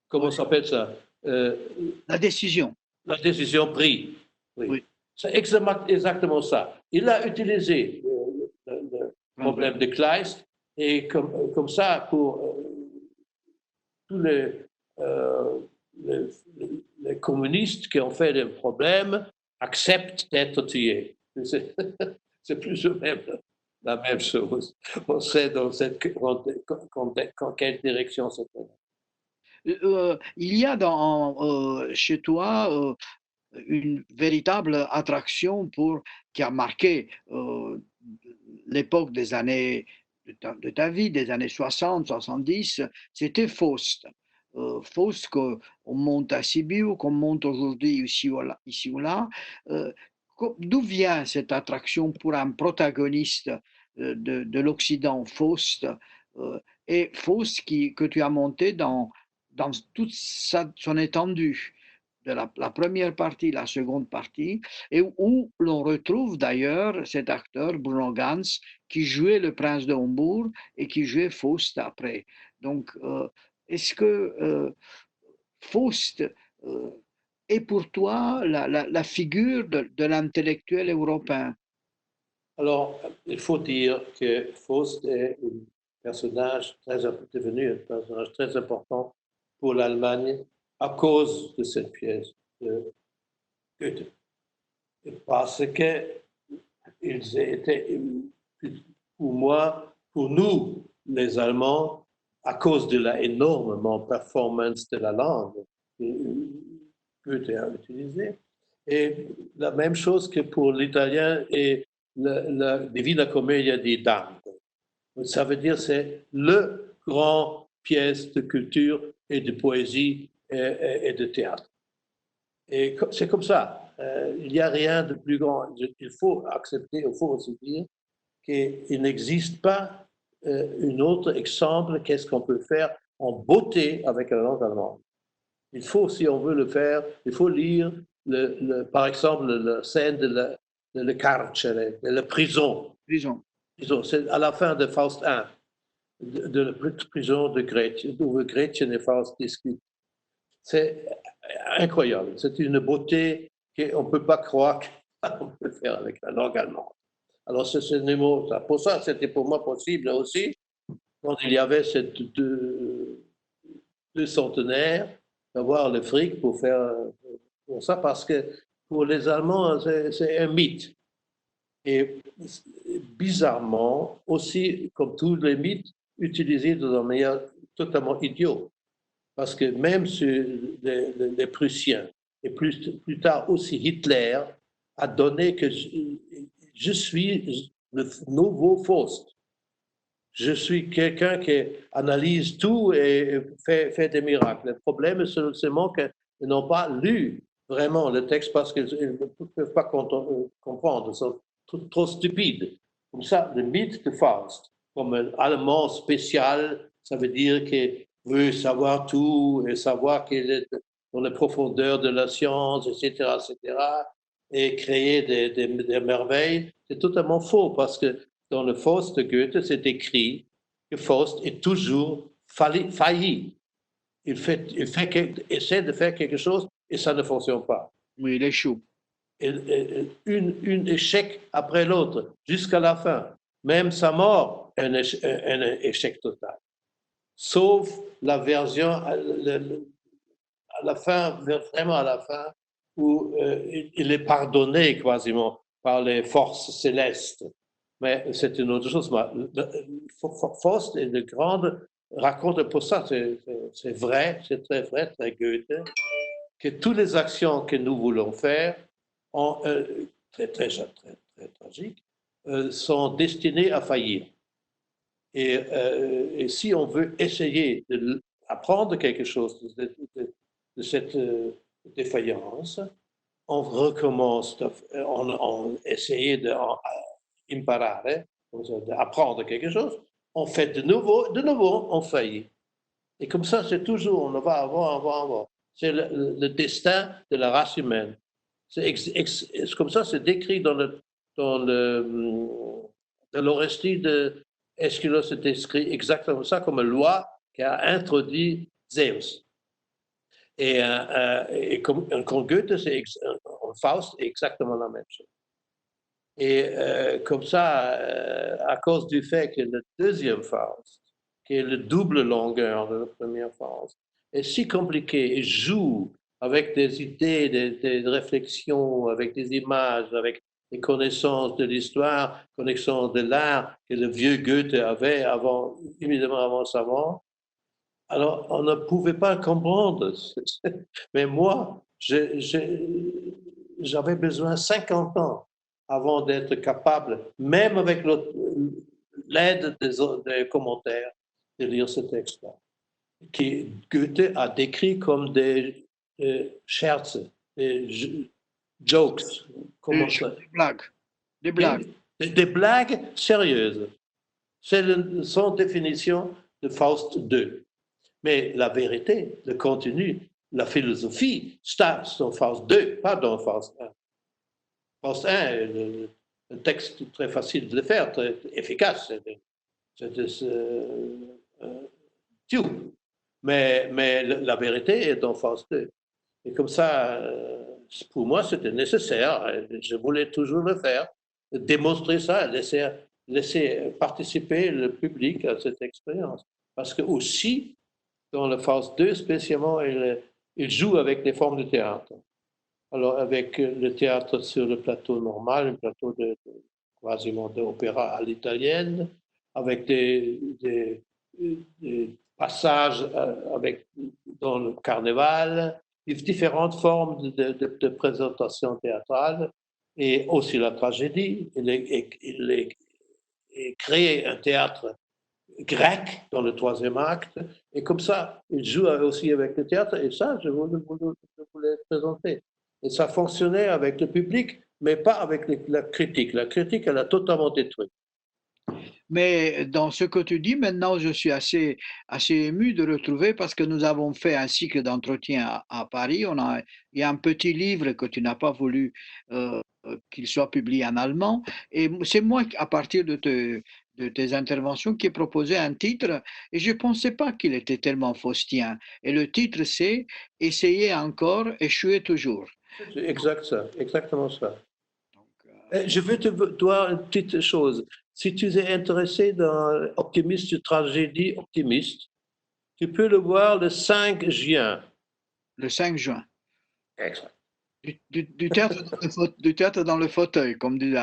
Comment s'appelle ça?
La décision.
La décision prise. Oui. C'est exactement ça. Il a utilisé le problème de Kleist et comme ça, pour tous les communistes qui ont fait des problèmes acceptent d'être tués. C'est plus ou moins la même chose. On sait dans quelle direction ça va.
Il y a chez toi une véritable attraction qui a marqué l'époque des années de ta vie, des années 60, 70, c'était Faust. Faust qu'on monte à Sibiu, qu'on monte aujourd'hui ici ou là. D'où vient cette attraction pour un protagoniste de l'Occident, Faust, et Faust que tu as monté dans toute son étendue, de la première partie, la seconde partie, et où l'on retrouve d'ailleurs cet acteur, Bruno Ganz, qui jouait le prince de Hombourg et qui jouait Faust après. Donc, est-ce que Faust est pour toi la figure de l'intellectuel européen?
Alors, il faut dire que Faust est devenu un personnage très important pour l'Allemagne à cause de cette pièce de Goethe. Parce qu'ils étaient, pour nous, les Allemands, à cause de la énormément performance de la langue que Goethe a utilisée. Et la même chose que pour l'italien et la Divina Commedia di Dante. Ça veut dire c'est le grand pièce de culture et de poésie et de théâtre. Et c'est comme ça. Il n'y a rien de plus grand. Il faut accepter, il faut aussi dire qu'il n'existe pas un autre exemple qu'est-ce qu'on peut faire en beauté avec la langue allemande. Il faut, si on veut le faire, il faut lire, par exemple, la scène de la carcere, de la prison. C'est à la fin de Faust I, de la prison de Gretchen, où Gretchen et Faust discutent. C'est incroyable. C'est une beauté qu'on ne peut pas croire qu'on peut faire avec la langue allemande. Alors, c'est des mots. Pour ça, c'était pour moi possible aussi, quand il y avait ces deux centenaires, d'avoir le fric pour faire pour ça, parce que pour les Allemands, c'est un mythe. Et bizarrement, aussi, comme tous les mythes, utilisés dans une manière totalement idiot. Parce que même les Prussiens, et plus tard aussi Hitler, a donné que je suis le nouveau Faust. Je suis quelqu'un qui analyse tout et fait des miracles. Le problème, c'est seulement qu'ils n'ont pas lu vraiment le texte parce qu'ils ne peuvent pas comprendre, ils sont trop stupides. Comme ça, le mythe de Faust, comme un Allemand spécial, ça veut dire qu'il veut savoir tout et savoir qu'il est dans les profondeurs de la science, etc., et créer des merveilles. C'est totalement faux parce que dans le Faust de Goethe, c'est écrit que Faust est toujours failli. Il essaie de faire quelque chose et ça ne fonctionne pas.
Oui, il échoue.
Un échec après l'autre, jusqu'à la fin. Même sa mort, un échec total. Sauf la version à la fin, vraiment à la fin, où il est pardonné quasiment par les forces célestes. Mais c'est une autre chose. Faust est de grande raconte pour ça, c'est vrai, c'est très vrai, très Goethe, que toutes les actions que nous voulons faire, très tragiques, sont destinées à faillir. Et si on veut essayer d'apprendre quelque chose de cette défaillance, on recommence, on essaie d'apprendre quelque chose, on fait de nouveau, on faillit. Et comme ça, c'est toujours, on va avoir. C'est le destin de la race humaine. C'est comme ça, c'est décrit dans l'Orestie de Aeschylus, c'est décrit exactement ça comme une loi qui a introduit Zeus. Et comme Goethe, en Faust est exactement la même chose. Et comme ça, à cause du fait que le deuxième Faust, qui est le double longueur de la première Faust, est si compliqué et joue avec des idées, des réflexions, avec des images, avec des connaissances de l'histoire, connaissances de l'art que le vieux Goethe avait avant, évidemment avant sa mort. Alors, on ne pouvait pas comprendre. Mais moi, j'avais besoin de 50 ans avant d'être capable, même avec l'aide des commentaires, de lire ce texte-là, qui Goethe a décrit comme des scherz, des jokes. Comment ça?
Des blagues. Des blagues.
Des blagues sérieuses. C'est son définition de Faust II. Mais la vérité, le contenu, la philosophie, c'est dans Faust II, pas dans Faust I. Faust I est un texte très facile de le faire, très efficace. C'est tout. Mais la vérité est dans Faust II. Et comme ça, pour moi, c'était nécessaire. Je voulais toujours le faire, démontrer ça, laisser participer le public à cette expérience. Parce que aussi, dans le Faust II, spécialement, il joue avec les formes de théâtre. Alors, avec le théâtre sur le plateau normal, un plateau quasiment d'opéra à l'italienne, avec des passages dans le carnaval, différentes formes de présentation théâtrale, et aussi la tragédie. Il crée un théâtre grec dans le troisième acte, et comme ça, il joue aussi avec le théâtre, et ça, je voulais présenter. Et ça fonctionnait avec le public, mais pas avec la critique. La critique, elle a totalement détruit.
Mais dans ce que tu dis, maintenant, je suis assez ému de retrouver parce que nous avons fait un cycle d'entretien à Paris. Il y a un petit livre que tu n'as pas voulu qu'il soit publié en allemand. Et c'est moi, à partir de tes interventions, qui ai proposé un titre et je ne pensais pas qu'il était tellement faustien. Et le titre, c'est Essayez encore, échouez toujours.
C'est exact ça, exactement ça.
Donc,
Je veux te dire une petite chose. Si tu es intéressé dans Optimiste, tragédie optimiste, tu peux le voir le 5 juin.
le 5 juin.
Exact.
Du théâtre dans le fauteuil, comme disait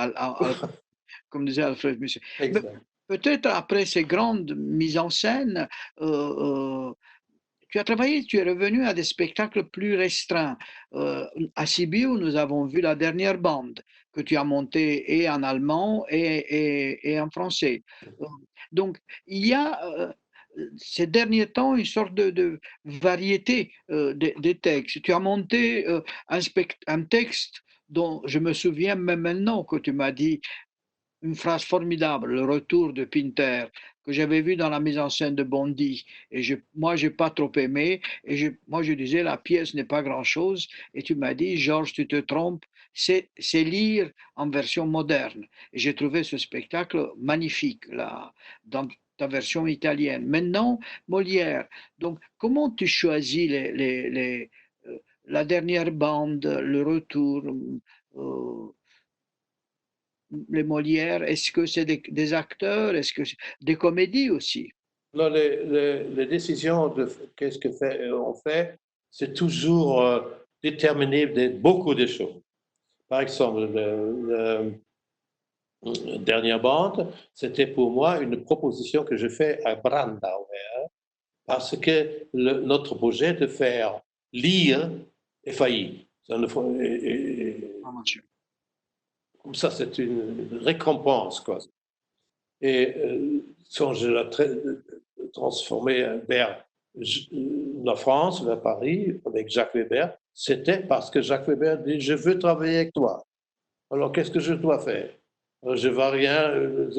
Alfred Musset.
Exact.
Peut-être après ces grandes mises en scène, tu as travaillé, tu es revenu à des spectacles plus restreints. À Sibiu, nous avons vu la dernière bande que tu as montée et en allemand et en français. Donc, il y a ces derniers temps une sorte de variété des textes. Tu as monté un texte dont je me souviens même maintenant que tu m'as dit une phrase formidable, le retour de Pinter, que j'avais vu dans la mise en scène de Bondy. Et moi, je n'ai pas trop aimé. Et moi, je disais, la pièce n'est pas grand-chose. Et tu m'as dit, Georges, tu te trompes, c'est lire en version moderne. Et j'ai trouvé ce spectacle magnifique, là, dans ta version italienne. Maintenant, Molière. Donc, comment tu choisis la dernière bande, le retour les Molières, est-ce que c'est des acteurs, est-ce que c'est des comédies aussi?
Non, les décisions de qu'est-ce que on fait, c'est toujours déterminé de beaucoup de choses. Par exemple, la dernière bande, c'était pour moi une proposition que je fais à Brandauer, parce que notre projet de faire lire est failli. Comme ça, c'est une récompense, quoi. Et quand je l'ai transformé vers la France, vers Paris, avec Jacques Weber, c'était parce que Jacques Weber dit « Je veux travailler avec toi. Alors, qu'est-ce que je dois faire ?» Je ne vois rien.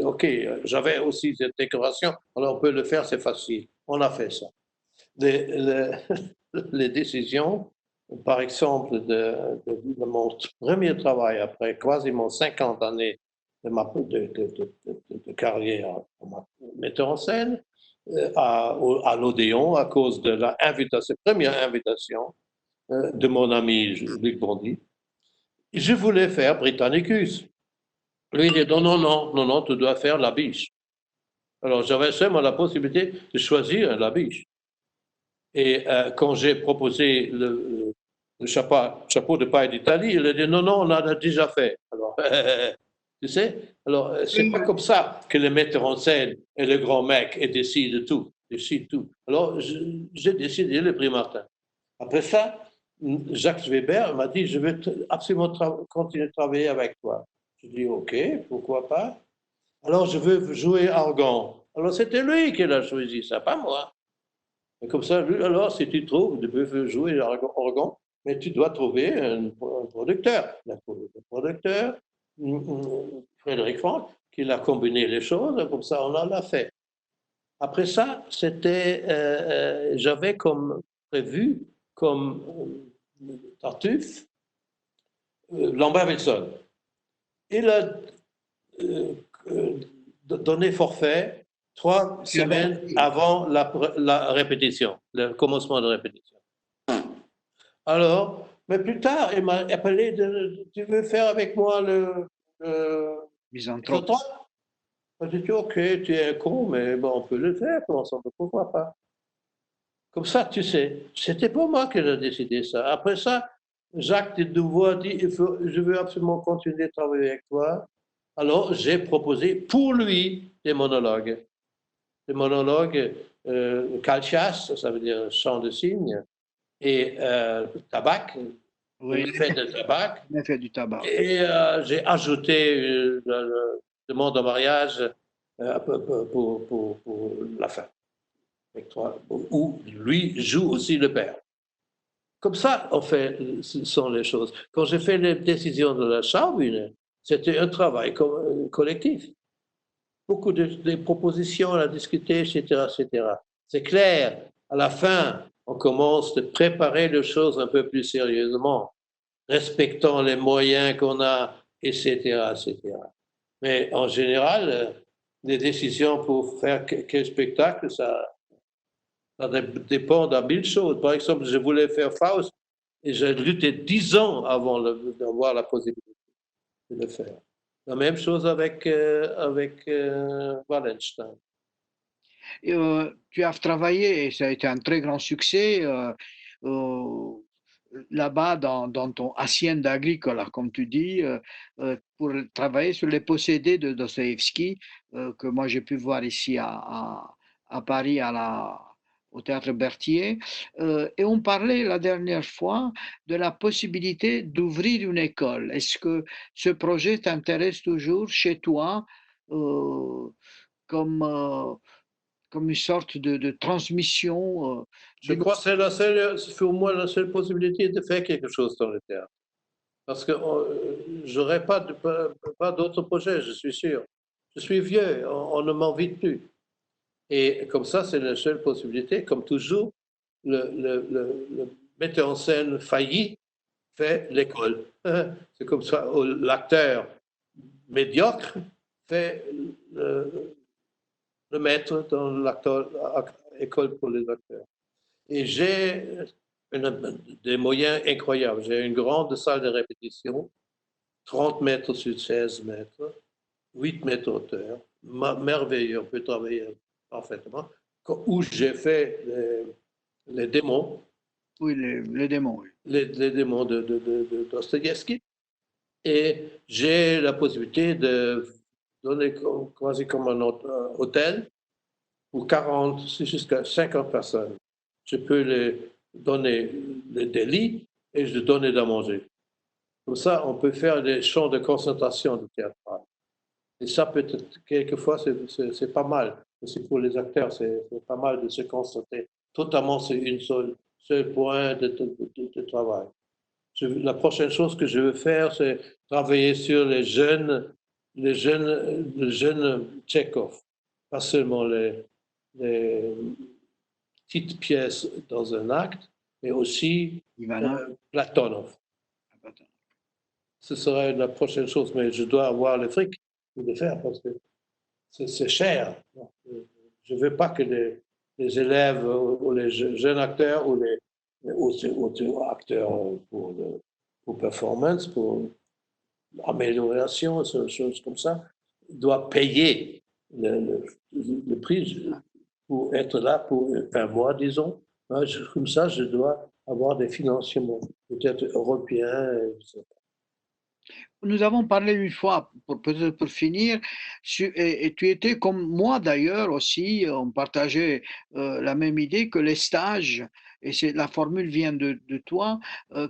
OK, j'avais aussi cette décoration, alors on peut le faire, c'est facile. On a fait ça. Les décisions, par exemple, de mon premier travail après quasiment 50 années de carrière comme metteur en scène, à l'Odéon, à cause de la première invitation de mon ami Luc Bondy. je voulais faire Britannicus. Lui, il dit non, non, non, non, non, tu dois faire la biche. Alors, j'avais seulement la possibilité de choisir la biche. Et quand j'ai proposé le chapeau de paille d'Italie, il a dit non, non, on l'a déjà fait. Alors, tu sais, alors c'est pas comme ça que le metteur en scène est le grand mec et décide tout. Décide tout. Alors, j'ai décidé le prix Martin. Après ça, Jacques Weber m'a dit je veux absolument continuer de travailler avec toi. Je dis ok, pourquoi pas. Alors, je veux jouer Argan. Alors, c'était lui qui l'a choisi, ça, pas moi. Et comme ça, lui, alors, si tu trouves, tu peux jouer Argan, mais tu dois trouver un producteur. Il a trouvé un producteur, Frédéric Franck, qui a combiné les choses, comme ça, on l'a fait. Après ça, j'avais comme prévu, comme Tartuffe, Lambert Wilson. Il a donné forfait 3 semaines avant la répétition, le commencement de répétition. Alors, mais plus tard, il m'a appelé, tu veux faire avec moi le
Misanthrope.
J'ai dit, ok, tu es un con, mais bon, on peut le faire, ensemble, pourquoi pas. Comme ça, tu sais, c'était pas moi qui ai décidé ça. Après ça, Jacques de Dubois dit, je veux absolument continuer de travailler avec toi. Alors, j'ai proposé pour lui des monologues. Des monologues calchas, ça veut dire chant de cygne, et tabac,
Oui,
fait de tabac.
il a fait du tabac.
Et j'ai ajouté le demande en mariage pour la fin. Avec toi, où lui joue aussi le père. Comme ça, en fait, ce sont les choses. Quand j'ai fait les décisions de la Chambre, c'était un travail collectif. Beaucoup de propositions à discuter, etc., etc. C'est clair, à la fin, on commence de préparer les choses un peu plus sérieusement, respectant les moyens qu'on a, etc., etc. Mais en général, les décisions pour faire quel spectacle, ça dépend de 1000 choses. Par exemple, je voulais faire Faust et j'ai lutté 10 ans avant d'avoir la possibilité de le faire. La même chose avec Wallenstein.
Tu as travaillé, et ça a été un très grand succès, là-bas dans ton hacienda agricole, comme tu dis, pour travailler sur les possédés de Dostoïevski, que moi j'ai pu voir ici à Paris au théâtre Berthier. Et on parlait la dernière fois de la possibilité d'ouvrir une école. Est-ce que ce projet t'intéresse toujours chez toi comme comme une sorte de transmission
Je crois que c'est pour moi la seule possibilité de faire quelque chose dans le théâtre. Parce que je n'aurai pas d'autres projets, je suis sûr. Je suis vieux, on ne m'invite plus. Et comme ça, c'est la seule possibilité. Comme toujours, le metteur en scène failli fait l'école. C'est comme ça. L'acteur médiocre fait le maître dans l'école pour les acteurs. Et j'ai des moyens incroyables. J'ai une grande salle de répétition, 30 mètres sur 16 mètres, 8 mètres hauteur, merveilleux, on peut travailler parfaitement, où j'ai fait les démons.
Oui, les démons. Oui.
Les démons de Dostoïevski. Et j'ai la possibilité de donner quasi comme un hôtel pour 40, jusqu'à 50 personnes. Je peux les donner des lits et je donne à manger. Comme ça, on peut faire des champs de concentration de théâtral. Et ça peut être, quelquefois, c'est pas mal. Aussi pour les acteurs, c'est pas mal de se concentrer totalement sur une seul point de travail. La prochaine chose que je veux faire, c'est travailler sur les jeunes Tchekhov. Pas seulement les petites pièces dans un acte, mais aussi Platonov. Ce serait la prochaine chose, mais je dois avoir le fric pour le faire parce que c'est cher. Je ne veux pas que les élèves ou les jeunes acteurs ou les acteurs pour performance, pour amélioration, choses comme ça, doit payer le prix pour être là pour un mois, disons. Comme ça, je dois avoir des financements, peut-être européens. Etc.
Nous avons parlé une fois, peut-être pour finir, et tu étais comme moi d'ailleurs aussi, on partageait la même idée que les stages, et la formule vient de toi,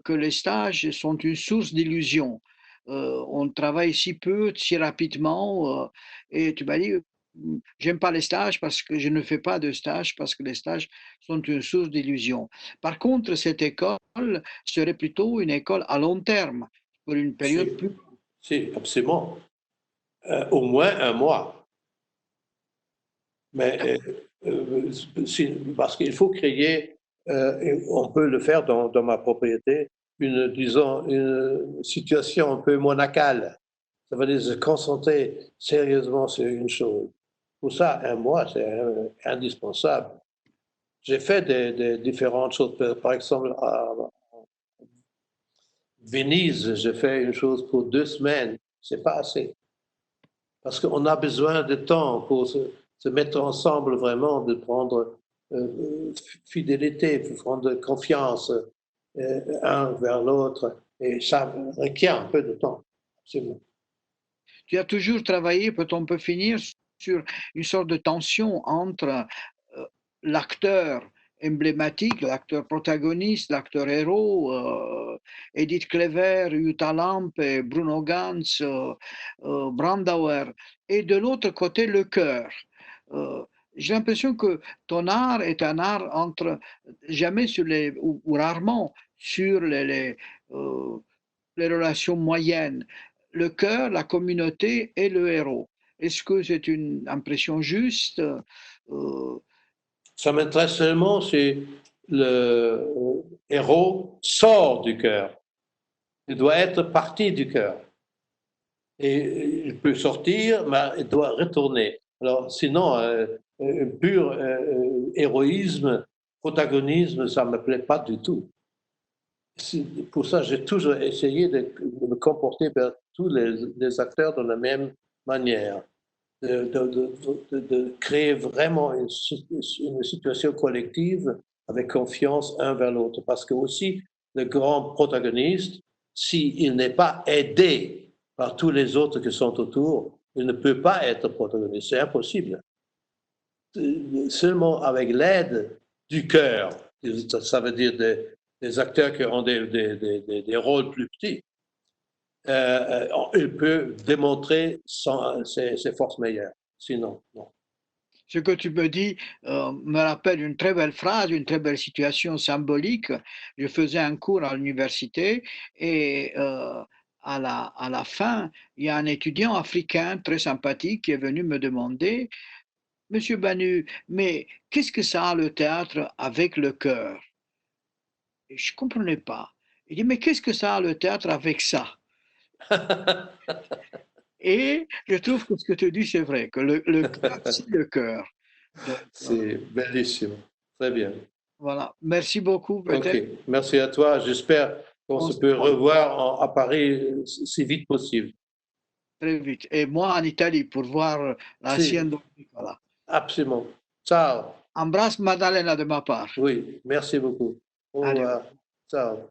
que les stages sont une source d'illusion. On travaille si peu, si rapidement, et tu m'as dit, j'aime pas les stages parce que je ne fais pas de stages, parce que les stages sont une source d'illusion. Par contre, cette école serait plutôt une école à long terme, pour une période plus.
Si, absolument. Au moins un mois. Mais parce qu'il faut créer, on peut le faire dans ma propriété, disons, une situation un peu monacale. Ça veut dire se concentrer sérieusement sur une chose. Pour ça, un mois, c'est indispensable. J'ai fait des différentes choses. Par exemple, à Venise, j'ai fait une chose pour 2 semaines. C'est pas assez. Parce qu'on a besoin de temps pour se mettre ensemble vraiment, de prendre fidélité, pour prendre confiance un vers l'autre. Et ça requiert un peu de temps. Absolument.
Tu as toujours travaillé, on peut finir sur une sorte de tension entre l'acteur emblématique, l'acteur protagoniste, l'acteur héros, Edith Clever, Jutta Lamp, Bruno Ganz, Brandauer, et de l'autre côté le cœur. J'ai l'impression que ton art est un art entre jamais sur les ou rarement sur les relations moyennes, le cœur, la communauté et le héros. Est-ce que c'est une impression juste?
Ça m'intéresse seulement si le héros sort du cœur. Il doit être parti du cœur. Et il peut sortir, mais il doit retourner. Alors, sinon, un pur héroïsme, protagonisme, ça ne me plaît pas du tout. Pour ça, j'ai toujours essayé de me comporter vers tous les acteurs de la même manière, de créer vraiment une situation collective avec confiance un vers l'autre. Parce que aussi, le grand protagoniste, s'il n'est pas aidé par tous les autres qui sont autour, il ne peut pas être protagoniste. C'est impossible. Seulement avec l'aide du cœur, ça veut dire des acteurs qui ont des rôles plus petits, il peut démontrer ses forces meilleures. Sinon, non.
Ce que tu me dis me rappelle une très belle phrase, une très belle situation symbolique. Je faisais un cours à l'université et à la fin, il y a un étudiant africain très sympathique qui est venu me demander, Monsieur Banu, mais qu'est-ce que ça a le théâtre avec le cœur? Et je ne comprenais pas. Il dit, mais qu'est-ce que ça a le théâtre avec ça? Et je trouve que ce que tu dis, c'est vrai, que le cœur, c'est le cœur. Donc,
C'est bellissimo. Très bien.
voilà. Merci beaucoup.
Ok, merci à toi. J'espère qu'on se peut revoir à Paris si vite possible.
Très vite. Et moi en Italie pour voir la sienne. Voilà.
Absolument. Ciao.
Embrasse Maddalena de ma part.
Oui, merci beaucoup. Au revoir. Ciao.